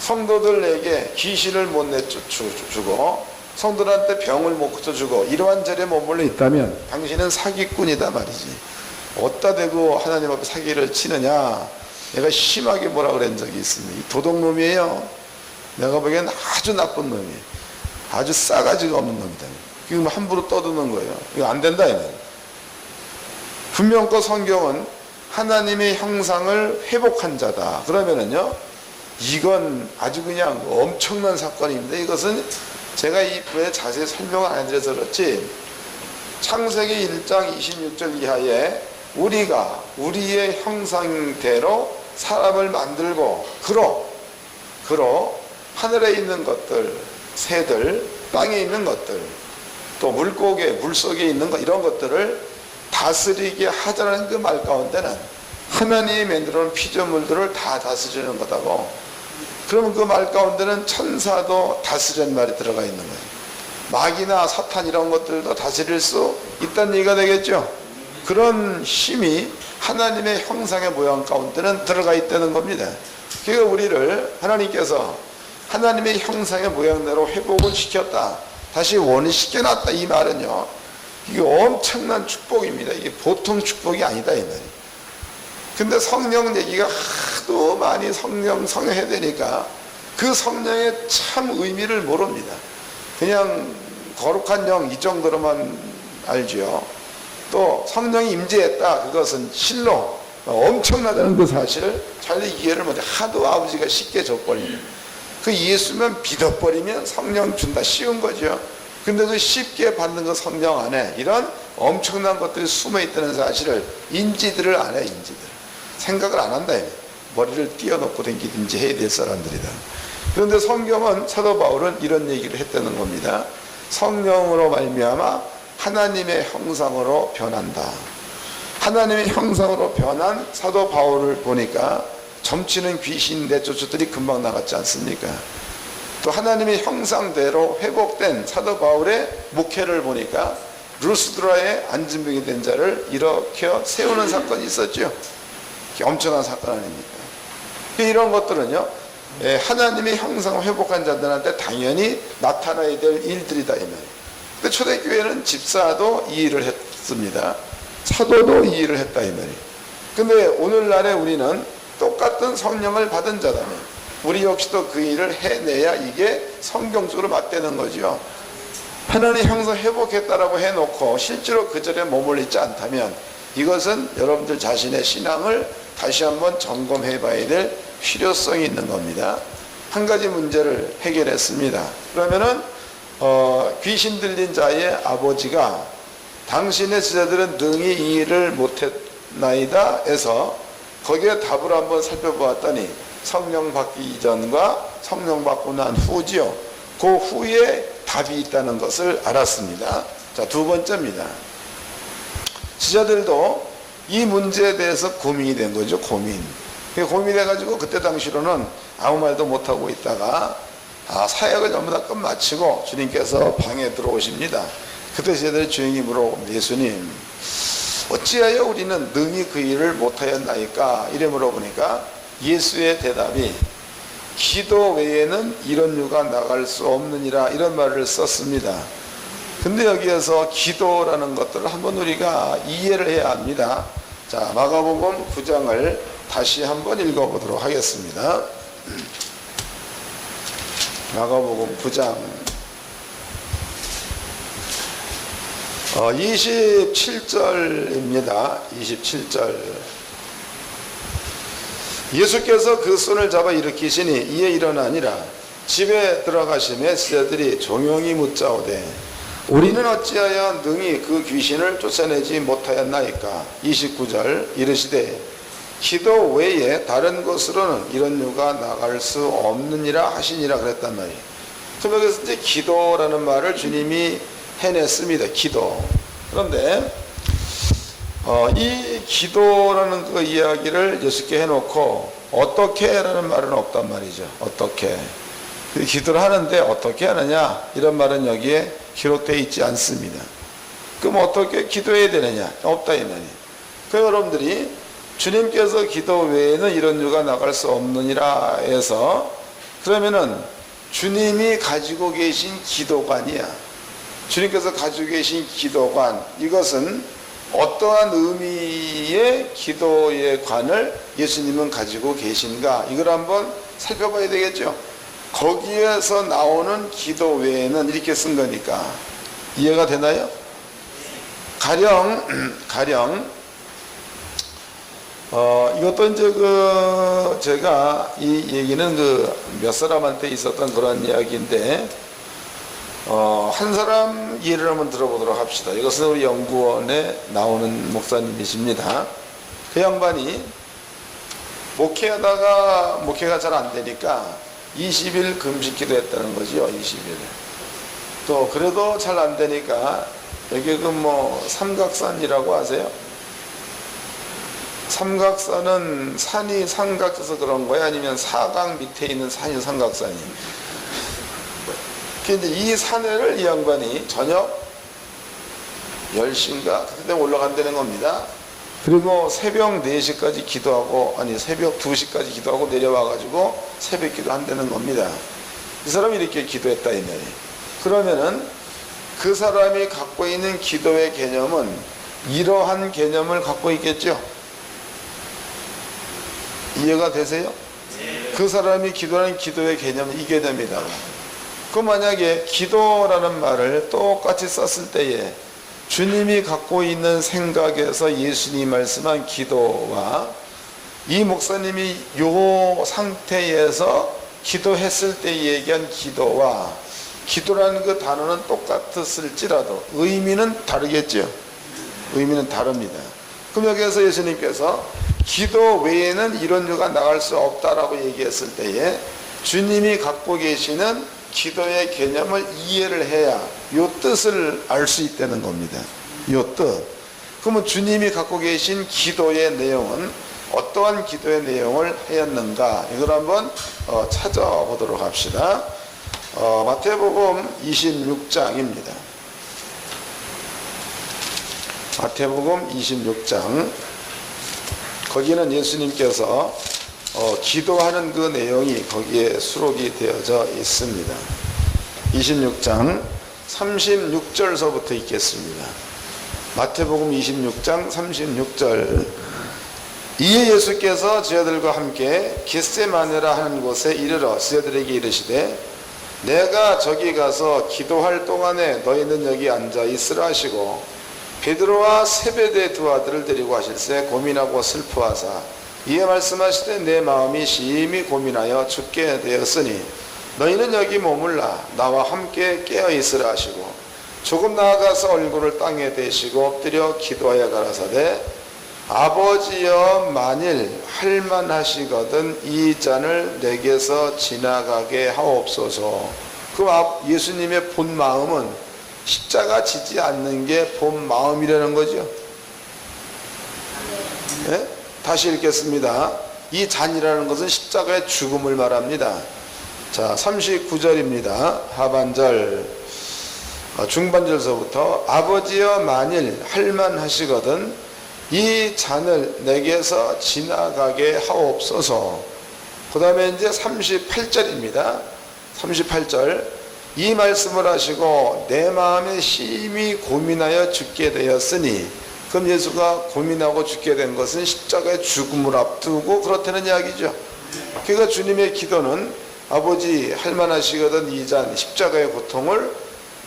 성도들에게 귀신을 못 내쫓주고 성도들한테 병을 못 고쳐주고 이러한 절에 머물러 있다면 당신은 사기꾼이다 말이지. 어디다 대고 하나님 앞에 사기를 치느냐. 내가 심하게 뭐라 그런 적이 있습니다. 이 도둑놈이에요. 내가 보기엔 아주 나쁜 놈이에요. 아주 싸가지가 없는 놈이다. 지금 함부로 떠드는 거예요. 이거 안 된다. 분명히 성경은 하나님의 형상을 회복한 자다. 그러면은요, 이건 아주 그냥 엄청난 사건입니다. 이것은 제가 이 부에 자세히 설명을 안 해드려서 그렇지, 창세기 1장 26절 이하에 우리가 우리의 형상대로 사람을 만들고 그로 하늘에 있는 것들, 새들, 땅에 있는 것들, 또 물고기, 물속에 있는 것, 이런 것들을 다스리게 하자는 그 말 가운데는 하나님이 만들어 놓은 피조물들을 다 다스리는 거다고. 그러면 그 말 가운데는 천사도 다스리는 말이 들어가 있는 거예요. 마귀나 사탄 이런 것들도 다스릴 수 있다는 얘기가 되겠죠. 그런 힘이 하나님의 형상의 모양 가운데는 들어가 있다는 겁니다. 그러니까 우리를 하나님께서 하나님의 형상의 모양대로 회복을 시켰다, 다시 원시시켜놨다, 이 말은요, 이게 엄청난 축복입니다. 이게 보통 축복이 아니다, 이 말이. 근데 성령 얘기가 하도 많이 성령 해대니까 그 성령의 참 의미를 모릅니다. 그냥 거룩한 영 이 정도로만 알죠. 또 성령이 임재했다, 그것은 실로 엄청나다는 그 사실을 잘 이해를 못해. 하도 아버지가 쉽게 줘버립니다. 그 예수만 믿어버리면 성령 준다, 쉬운 거죠. 근데 그 쉽게 받는 그 성령 안에 이런 엄청난 것들이 숨어있다는 사실을 인지들을 안 해. 인지들 생각을 안 한다. 머리를 띄워놓고 댕기든지 해야 될 사람들이다. 그런데 성경은, 사도 바울은 이런 얘기를 했다는 겁니다. 성령으로 말미암아 하나님의 형상으로 변한다. 하나님의 형상으로 변한 사도 바울을 보니까 점치는 귀신 내쫓들이 금방 나갔지 않습니까? 또 하나님의 형상대로 회복된 사도 바울의 목회를 보니까 루스드라에 안진병이 된 자를 일으켜 세우는 사건이 있었죠. 엄청난 사건 아닙니까? 이런 것들은요, 하나님의 형상을 회복한 자들한테 당연히 나타나야 될 일들이다, 이 말이에요. 근데 초대교회는 집사도 이 일을 했습니다. 사도도 이 일을 했다, 이 말이에요. 근데 오늘날에 우리는 똑같은 성령을 받은 자라면 우리 역시도 그 일을 해내야 이게 성경적으로 맞대는 거죠. 하나님의 형상 회복했다라고 해놓고 실제로 그 자리에 머물러 있지 않다면 이것은 여러분들 자신의 신앙을 다시 한번 점검해 봐야 될 필요성이 있는 겁니다. 한 가지 문제를 해결했습니다. 그러면은 귀신 들린 자의 아버지가 당신의 제자들은 능히 이 일을 못했나이다 해서 거기에 답을 한번 살펴보았더니 성령 받기 이전과 성령 받고 난 후지요. 그 후에 답이 있다는 것을 알았습니다. 자, 두 번째입니다. 지자들도 이 문제에 대해서 고민이 된 거죠. 고민이 돼가지고 그때 당시로는 아무 말도 못하고 있다가 사역을 전부 다 끝마치고 주님께서 방에 들어오십니다. 그때 지자들이 조용히 물어봅니다. 예수님, 어찌하여 우리는 능히 그 일을 못하였나이까? 이래 물어보니까 예수의 대답이 기도 외에는 이런 유가 나갈 수 없느니라, 이런 말을 썼습니다. 근데 여기에서 기도라는 것들을 한번 우리가 이해를 해야 합니다. 자, 마가복음 9장을 다시 한번 읽어보도록 하겠습니다. 마가복음 9장 27절입니다. 27절. 예수께서 그 손을 잡아 일으키시니 이에 일어나니라. 집에 들어가시매 제자들이 종용이 묻자오되 우리는 어찌하여 능히 그 귀신을 쫓아내지 못하였나이까? 29절. 이르시되 기도 외에 다른 곳으로는 이런 유가 나갈 수 없느니라 하시니라 그랬단 말이에요. 그럼 여기서 이제 기도라는 말을 주님이 해냈습니다. 기도. 그런데 이 기도라는 그 이야기를 예수께 해놓고 어떻게 라는 말은 없단 말이죠. 어떻게. 기도를 하는데 어떻게 하느냐, 이런 말은 여기에 기록되어 있지 않습니다. 그럼 어떻게 기도해야 되느냐? 없다 이 말이에요. 그 여러분들이 주님께서 기도 외에는 이런 유가 나갈 수 없느니라 해서, 그러면은 주님이 가지고 계신 기도관이야. 주님께서 가지고 계신 기도관, 이것은 어떠한 의미의 기도의 관을 예수님은 가지고 계신가, 이걸 한번 살펴봐야 되겠죠. 거기에서 나오는 기도 외에는 이렇게 쓴 거니까 이해가 되나요? 가령 이것도 이제 제가 이 얘기는 몇 사람한테 있었던 그런 이야기인데, 한 사람 예를 한번 들어보도록 합시다. 이것은 우리 연구원에 나오는 목사님이십니다. 그 양반이 목회하다가 목회가 잘 안 되니까 20일 금식 기도했다는 거죠. 20일. 또 그래도 잘 안 되니까 여기 삼각산이라고 아세요? 삼각산은 산이 삼각져서 그런 거야? 아니면 사각 밑에 있는 산이 삼각산이? 근데 이 산에를 이 양반이 저녁 10시인가 그때 올라간다는 겁니다. 그리고 새벽 4시까지 기도하고, 아니 새벽 2시까지 기도하고 내려와가지고 새벽 기도 한다는 겁니다. 이 사람이 이렇게 기도했다 이 말이에요. 그러면은 그 사람이 갖고 있는 기도의 개념은 이러한 개념을 갖고 있겠죠. 이해가 되세요? 그 사람이 기도하는 기도의 개념은 이 개념이다. 그럼 만약에 기도라는 말을 똑같이 썼을 때에 주님이 갖고 있는 생각에서 예수님이 말씀한 기도와 이 목사님이 요 상태에서 기도했을 때 얘기한 기도와, 기도라는 그 단어는 똑같았을지라도 의미는 다르겠죠. 의미는 다릅니다. 그럼 여기에서 예수님께서 기도 외에는 이런 유가 나갈 수 없다라고 얘기했을 때에 주님이 갖고 계시는 기도의 개념을 이해를 해야 요 뜻을 알 수 있다는 겁니다. 요 뜻. 그러면 주님이 갖고 계신 기도의 내용은 어떠한 기도의 내용을 하였는가, 이걸 한번 찾아보도록 합시다. 마태복음 26장입니다. 마태복음 26장. 거기는 예수님께서 기도하는 그 내용이 거기에 수록이 되어져 있습니다. 26장 36절서부터 읽겠습니다. 마태복음 26장 36절. 이에 예수께서 저희들과 함께 겟세마네라 하는 곳에 이르러 저희들에게 이르시되, 내가 저기 가서 기도할 동안에 너희는 여기 앉아 있으라 하시고, 베드로와 세베대 두 아들을 데리고 하실새 고민하고 슬퍼하사 이에 말씀하시되, 내 마음이 심히 고민하여 죽게 되었으니 너희는 여기 머물라 나와 함께 깨어 있으라 하시고, 조금 나아가서 얼굴을 땅에 대시고 엎드려 기도하여 가라사대, 아버지여 만일 할만하시거든 이 잔을 내게서 지나가게 하옵소서. 그 예수님의 본 마음은 십자가 지지 않는 게 본 마음이라는 거죠. 네? 다시 읽겠습니다. 이 잔이라는 것은 십자가의 죽음을 말합니다. 자, 39절입니다. 하반절, 중반절서부터 아버지여 만일 할만하시거든 이 잔을 내게서 지나가게 하옵소서. 그 다음에 이제 38절입니다. 38절. 이 말씀을 하시고 내 마음에 심히 고민하여 죽게 되었으니, 그럼 예수가 고민하고 죽게 된 것은 십자가의 죽음을 앞두고 그렇다는 이야기죠. 그러니까 주님의 기도는 아버지 할만하시거든 이 잔 십자가의 고통을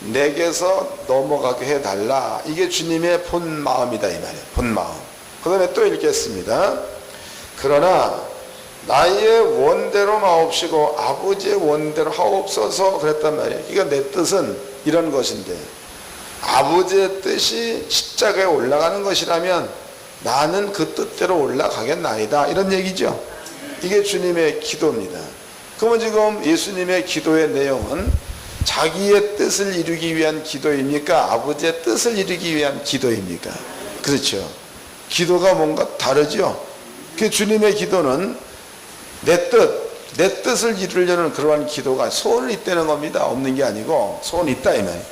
내게서 넘어가게 해달라, 이게 주님의 본 마음이다 이 말이에요. 본 마음. 그 다음에 또 읽겠습니다. 그러나 나의 원대로 마옵시고 아버지의 원대로 하옵소서 그랬단 말이에요. 그러니까 내 뜻은 이런 것인데, 아버지의 뜻이 십자가에 올라가는 것이라면 나는 그 뜻대로 올라가겠나이다, 이런 얘기죠. 이게 주님의 기도입니다. 그러면 지금 예수님의 기도의 내용은 자기의 뜻을 이루기 위한 기도입니까? 아버지의 뜻을 이루기 위한 기도입니까? 그렇죠. 기도가 뭔가 다르죠. 그 주님의 기도는 내 뜻을 이루려는 그러한 기도가 소원이 있다는 겁니다. 없는 게 아니고 소원이 있다 이 말이에요.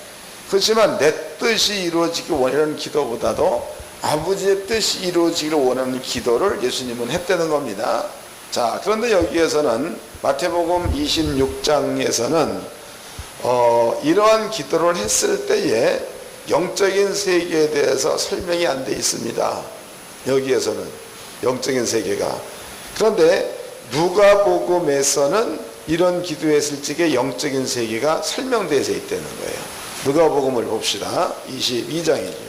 그렇지만 내 뜻이 이루어지기 원하는 기도보다도 아버지의 뜻이 이루어지기를 원하는 기도를 예수님은 했다는 겁니다. 자, 그런데 여기에서는 마태복음 26장에서는 이러한 기도를 했을 때에 영적인 세계에 대해서 설명이 안 돼 있습니다. 여기에서는 영적인 세계가. 그런데 누가복음에서는 이런 기도했을 적에 영적인 세계가 설명되어 있다는 거예요. 누가복음을 봅시다. 22장이죠.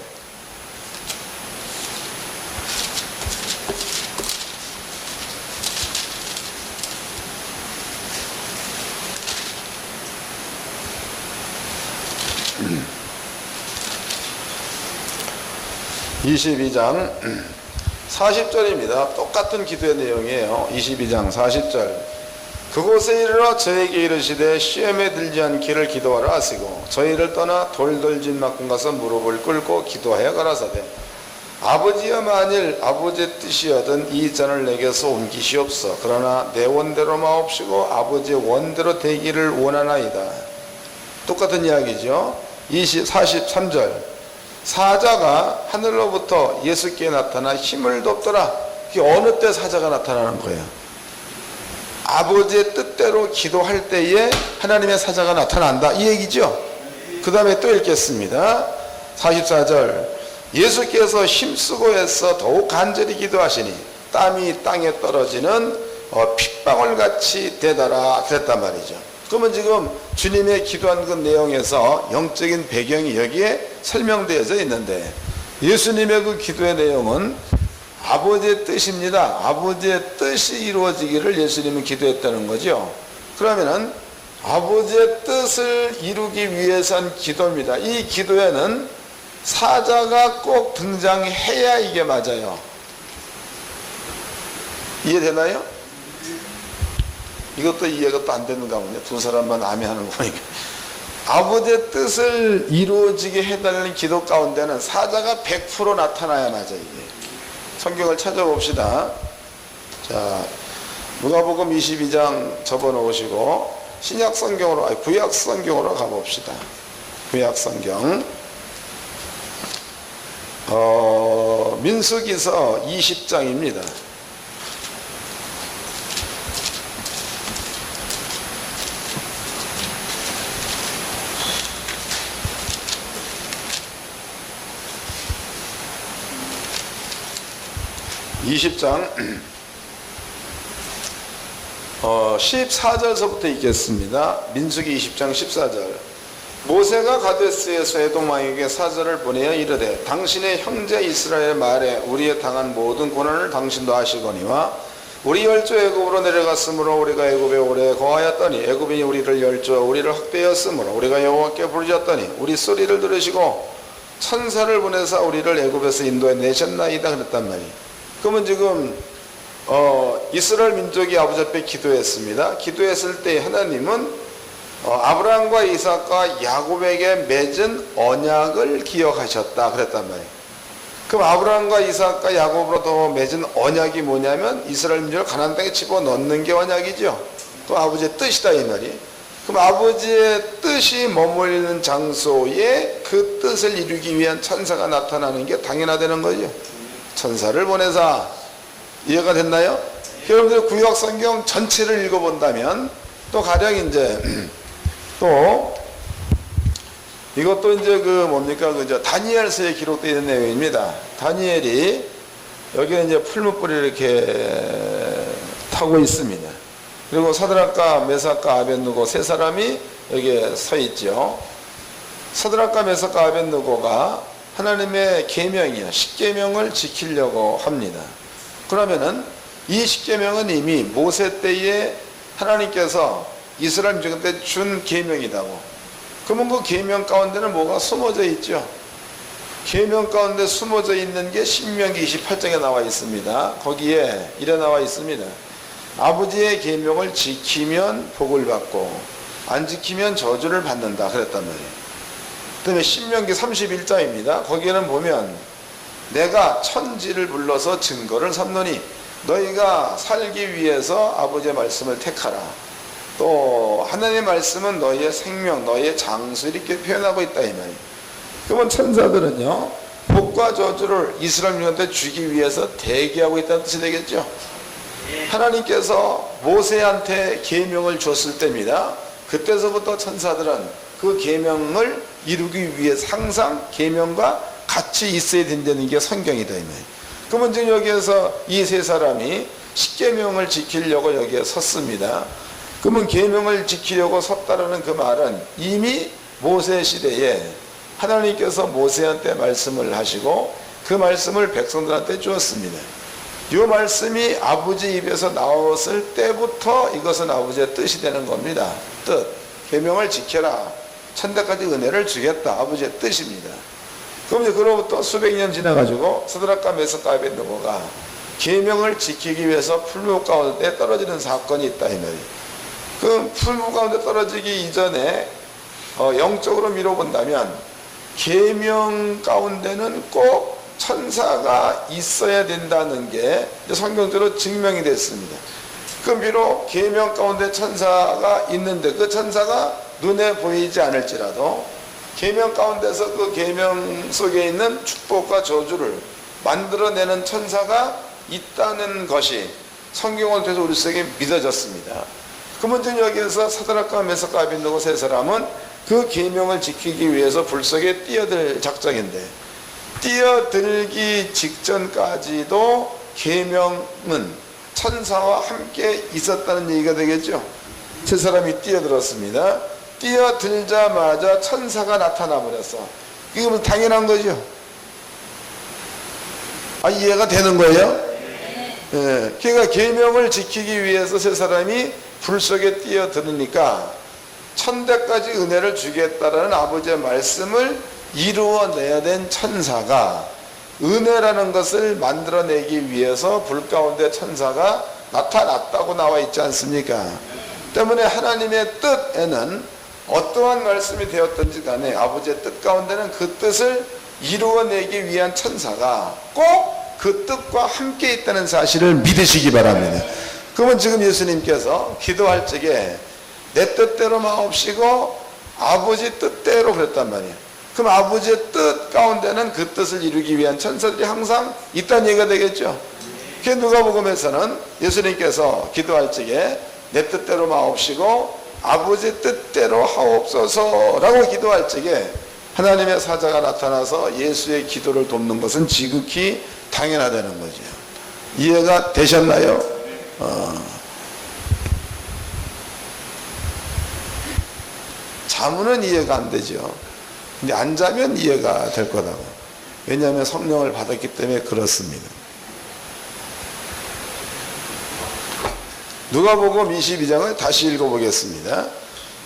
(22장) 40절입니다. 똑같은 기도의 내용이에요. 22장 40절. 그곳에 이르러 저에게 이르시되 시험에 들지 않기를 기도하라 하시고 저희를 떠나 돌들진 만큼 가서 무릎을 꿇고 기도하여 가라사대 아버지여 만일 아버지의 뜻이여든 이 잔을 내게서 옮기시옵소서. 그러나 내 원대로 마옵시고 아버지의 원대로 되기를 원하나이다. 똑같은 이야기죠. 43절. 사자가 하늘로부터 예수께 나타나 힘을 돕더라. 이게 어느 때 사자가 나타나는 거예요? 아버지의 뜻대로 기도할 때에 하나님의 사자가 나타난다, 이 얘기죠. 그 다음에 또 읽겠습니다. 44절. 예수께서 힘쓰고 애써 더욱 간절히 기도하시니 땀이 땅에 떨어지는 핏방울같이 되더라 그랬단 말이죠. 그러면 지금 주님의 기도한 그 내용에서 영적인 배경이 여기에 설명되어져 있는데 예수님의 그 기도의 내용은 아버지의 뜻입니다. 아버지의 뜻이 이루어지기를 예수님은 기도했다는 거죠. 그러면은 아버지의 뜻을 이루기 위해선 기도입니다. 이 기도에는 사자가 꼭 등장해야 이게 맞아요. 이해되나요? 이것도 이해가 또 안 되는가 보네. 두 사람만 아멘하는 거 보니까. 아버지의 뜻을 이루어지게 해달라는 기도 가운데는 사자가 100% 나타나야 맞아, 이게. 성경을 찾아봅시다. 자, 누가복음 22장 접어놓으시고 신약 성경으로, 구약 성경으로 가봅시다. 구약 성경. 민수기서 20장입니다. (20장) 14절서부터 읽겠습니다. 민수기 20장 14절. 모세가 가데스에서 에돔 왕에게 사절을 보내어 이르되 당신의 형제 이스라엘 말에 우리의 당한 모든 고난을 당신도 아시거니와 우리 열조 애굽으로 내려갔으므로 우리가 애굽에 오래 거하였더니 애굽인이 우리를 열조와 우리를 학대하였으므로 우리가 여호와께 부르짖었더니 우리 소리를 들으시고 천사를 보내사 우리를 애굽에서 인도해 내셨나이다 그랬단 말이에요. 그러면 지금 이스라엘 민족이 아버지 앞에 기도했습니다. 기도했을 때 하나님은 아브라함과 이삭과 야곱에게 맺은 언약을 기억하셨다 그랬단 말이에요. 그럼 아브라함과 이삭과 야곱으로도 맺은 언약이 뭐냐면 이스라엘 민족을 가나안 땅에 집어넣는 게 언약이죠. 그 아버지의 뜻이다 이 말이. 그럼 아버지의 뜻이 머물리는 장소에 그 뜻을 이루기 위한 천사가 나타나는 게 당연하다는 거죠. 천사를 보내사. 이해가 됐나요? 여러분들 구약 성경 전체를 읽어본다면 또 가령 이제 또 이것도 이제 그 뭡니까 그저 다니엘서에 기록되어 있는 내용입니다. 다니엘이 여기에 이제 풀무불이 이렇게 타고 있습니다. 그리고 사드락과 메삭과 아벳느고 세 사람이 여기에 서 있죠. 사드락과 메삭과 아벳느고가 하나님의 계명이야 십계명을 지키려고 합니다. 그러면은 이 십계명은 이미 모세 때에 하나님께서 이스라엘 민족한테 준 계명이라고. 그러면 그 계명 가운데는 뭐가 숨어져 있죠? 계명 가운데 숨어져 있는 게 신명기 28장에 나와 있습니다. 거기에 이래 나와 있습니다. 아버지의 계명을 지키면 복을 받고 안 지키면 저주를 받는다 그랬단 말이에요. 그 다음에 신명기 31장입니다. 거기에는 보면 내가 천지를 불러서 증거를 삼노니 너희가 살기 위해서 아버지의 말씀을 택하라. 또 하나님의 말씀은 너희의 생명, 너희의 장수 이렇게 표현하고 있다 이 말이에요. 그러면 천사들은요 복과 저주를 이스라엘 민족한테 주기 위해서 대기하고 있다는 뜻이 되겠죠. 하나님께서 모세한테 계명을 줬을 때입니다. 그때서부터 천사들은 그 계명을 이루기 위해서 항상 계명과 같이 있어야 된다는 게 성경이다 이 말이에요. 그러면 지금 여기에서 이 세 사람이 십계명을 지키려고 여기에 섰습니다. 그러면 계명을 지키려고 섰다라는 그 말은 이미 모세 시대에 하나님께서 모세한테 말씀을 하시고 그 말씀을 백성들한테 주었습니다. 이 말씀이 아버지 입에서 나왔을 때부터 이것은 아버지의 뜻이 되는 겁니다. 뜻, 계명을 지켜라, 천대까지 은혜를 주겠다, 아버지의 뜻입니다. 그럼 이제 그로부터 수백 년 지나가지고 스드락과 메삭과 아벳느고가 계명을 지키기 위해서 풀무 가운데 떨어지는 사건이 있다 이 말이에요. 그 풀무 가운데 떨어지기 이전에 영적으로 미뤄본다면 계명 가운데는 꼭 천사가 있어야 된다는 게 성경적으로 증명이 됐습니다. 그 비록 계명 가운데 천사가 있는데 그 천사가 눈에 보이지 않을지라도 계명 가운데서 그 계명 속에 있는 축복과 저주를 만들어내는 천사가 있다는 것이 성경을 통해서 우리 속에 믿어졌습니다. 그러면 지금 여기에서 사드락과 메삭과 아벳느고 세 사람은 그 계명을 지키기 위해서 불 속에 뛰어들 작정인데 뛰어들기 직전까지도 계명은 천사와 함께 있었다는 얘기가 되겠죠. 세 사람이 뛰어들었습니다. 뛰어들자마자 천사가 나타나 버렸어. 이건 당연한 거죠. 이해가 되는 거예요? 예. 그러니까 계명을 지키기 위해서 세 사람이 불 속에 뛰어들으니까 천대까지 은혜를 주겠다라는 아버지의 말씀을 이루어내야 된 천사가 은혜라는 것을 만들어내기 위해서 불 가운데 천사가 나타났다고 나와 있지 않습니까? 때문에 하나님의 뜻에는 어떠한 말씀이 되었든지 간에 아버지의 뜻 가운데는 그 뜻을 이루어내기 위한 천사가 꼭 그 뜻과 함께 있다는 사실을 믿으시기 바랍니다. 그러면 지금 예수님께서 기도할 적에 내 뜻대로 마옵시고 아버지 뜻대로 그랬단 말이에요. 그럼 아버지의 뜻 가운데는 그 뜻을 이루기 위한 천사들이 항상 있다는 얘기가 되겠죠. 그 누가복음에서는 예수님께서 기도할 적에 내 뜻대로 마옵시고 아버지 뜻대로 하옵소서라고 기도할 적에 하나님의 사자가 나타나서 예수의 기도를 돕는 것은 지극히 당연하다는 거죠. 이해가 되셨나요? 자면은 이해가 안 되죠. 근데 안 자면 이해가 될 거라고. 왜냐하면 성령을 받았기 때문에 그렇습니다. 누가복음 22장을 다시 읽어보겠습니다.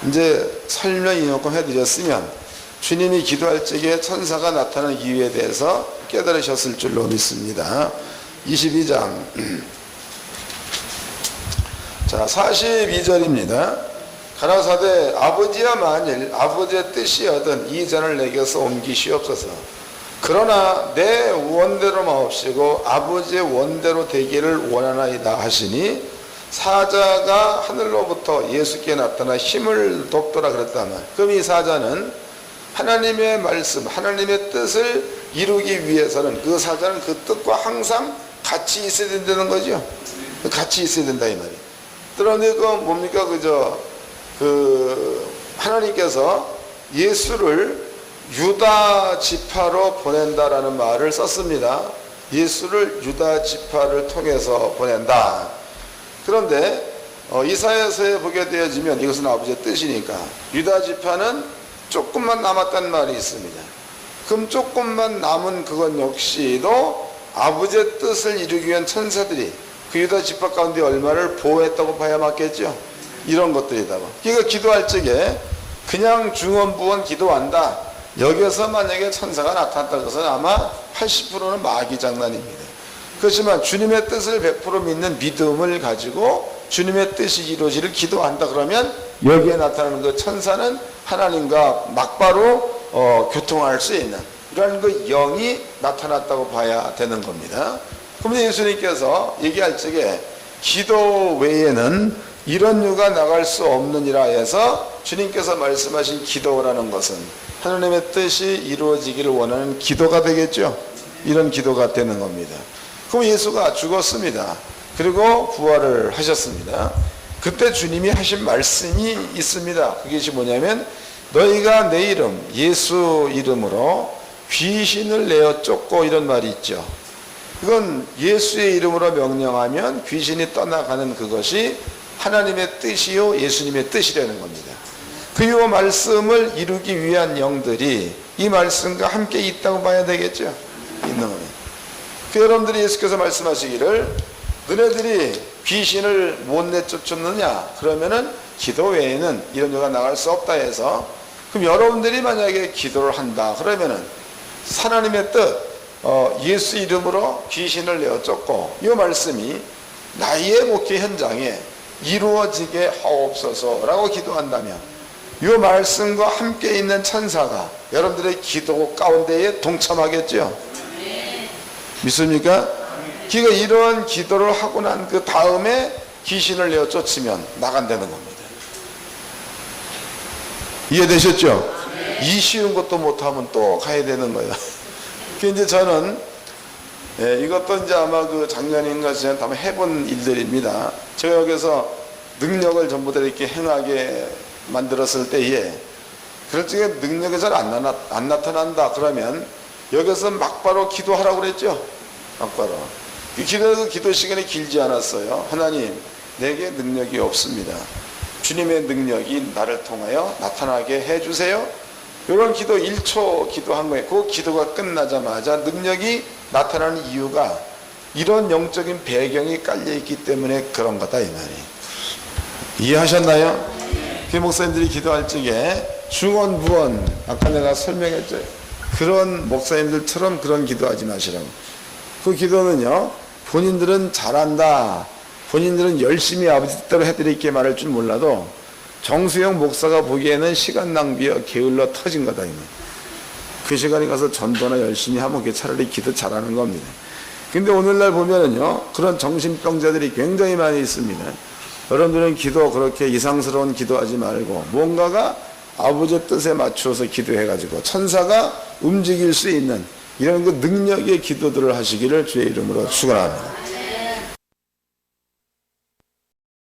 이제 설명 인용금 해드렸으면 주님이 기도할 적에 천사가 나타나는 이유에 대해서 깨달으셨을 줄로 믿습니다. 22장 자 42절입니다. 가라사대 아버지야 만일 아버지의 뜻이여든 이 잔을 내게서 옮기시옵소서. 그러나 내 원대로 마옵시고 아버지의 원대로 되기를 원하나이다 하시니 사자가 하늘로부터 예수께 나타나 힘을 돕더라 그랬다면 그럼 이 사자는 하나님의 말씀, 하나님의 뜻을 이루기 위해서는 그 사자는 그 뜻과 항상 같이 있어야 된다는 거죠. 같이 있어야 된다 이 말이에요. 그런데 그 뭡니까 하나님께서 예수를 유다 지파로 보낸다라는 말을 썼습니다. 예수를 유다 지파를 통해서 보낸다. 그런데 이사야서에 보게 되어지면 이것은 아버지의 뜻이니까 유다 지파는 조금만 남았다는 말이 있습니다. 그럼 조금만 남은 그건 역시도 아버지의 뜻을 이루기 위한 천사들이 그 유다 지파 가운데 얼마를 보호했다고 봐야 맞겠죠. 이런 것들이다고. 그러니까 기도할 적에 그냥 중언부언 기도한다. 여기서 만약에 천사가 나타났다는 것은 아마 80%는 마귀 장난입니다. 그렇지만 주님의 뜻을 100% 믿는 믿음을 가지고 주님의 뜻이 이루어지를 기도한다 그러면 여기에 나타나는 그 천사는 하나님과 막바로 교통할 수 있는 이런 그 영이 나타났다고 봐야 되는 겁니다. 그런데 예수님께서 얘기할 적에 기도 외에는 이런 유가 나갈 수 없느니라 해서 주님께서 말씀하신 기도라는 것은 하나님의 뜻이 이루어지기를 원하는 기도가 되겠죠. 이런 기도가 되는 겁니다. 그럼 예수가 죽었습니다. 그리고 부활을 하셨습니다. 그때 주님이 하신 말씀이 있습니다. 그것이 뭐냐면 너희가 내 이름 예수 이름으로 귀신을 내어 쫓고, 이런 말이 있죠. 이건 예수의 이름으로 명령하면 귀신이 떠나가는 그것이 하나님의 뜻이요 예수님의 뜻이라는 겁니다. 그 요 말씀을 이루기 위한 영들이 이 말씀과 함께 있다고 봐야 되겠죠. 있는 겁니다. 그 여러분들이 예수께서 말씀하시기를 너네들이 귀신을 못 내쫓았느냐 그러면은 기도 외에는 이런 유가 나갈 수 없다 해서, 그럼 여러분들이 만약에 기도를 한다 그러면은 하나님의 뜻 예수 이름으로 귀신을 내어 쫓고, 이 말씀이 나의 목회 현장에 이루어지게 하옵소서라고 기도한다면 이 말씀과 함께 있는 천사가 여러분들의 기도 가운데에 동참하겠죠. 믿습니까? 그러니까 이러한 기도를 하고 난 그 다음에 귀신을 내어 쫓으면 나간다는 겁니다. 이해되셨죠? 이 쉬운 것도 못하면 또 가야 되는 거예요. 이제 저는 이것도 이제 아마 그 작년인가 지난 다음에 해본 일들입니다. 제가 여기서 능력을 전부 다 이렇게 행하게 만들었을 때에 그럴 적에 능력이 잘 안 나타난다 그러면 여기서 막바로 기도하라고 그랬죠. 막바로. 기도 시간이 길지 않았어요. 하나님, 내게 능력이 없습니다. 주님의 능력이 나를 통하여 나타나게 해주세요. 이런 기도 1초 기도한 거예요. 그 기도가 끝나자마자 능력이 나타나는 이유가 이런 영적인 배경이 깔려있기 때문에 그런 거다 이 말이에요. 이해하셨나요? 그 목사님들이 기도할 적에 중언부언, 아까 내가 설명했죠. 그런 목사님들처럼 그런 기도하지 마시라고. 그 기도는요, 본인들은 잘한다, 본인들은 열심히 아버지 뜻대로 해드릴게 말할 줄 몰라도 정수영 목사가 보기에는 시간 낭비여 게을러 터진 거다. 그 시간에 가서 전도나 열심히 하면 그게 차라리 기도 잘하는 겁니다. 근데 오늘날 보면은요, 그런 정신병자들이 굉장히 많이 있습니다. 여러분들은 기도 그렇게 이상스러운 기도하지 말고 뭔가가 아버지의 뜻에 맞추어서 기도해가지고 천사가 움직일 수 있는 이런 그 능력의 기도들을 하시기를 주의 이름으로 축원합니다.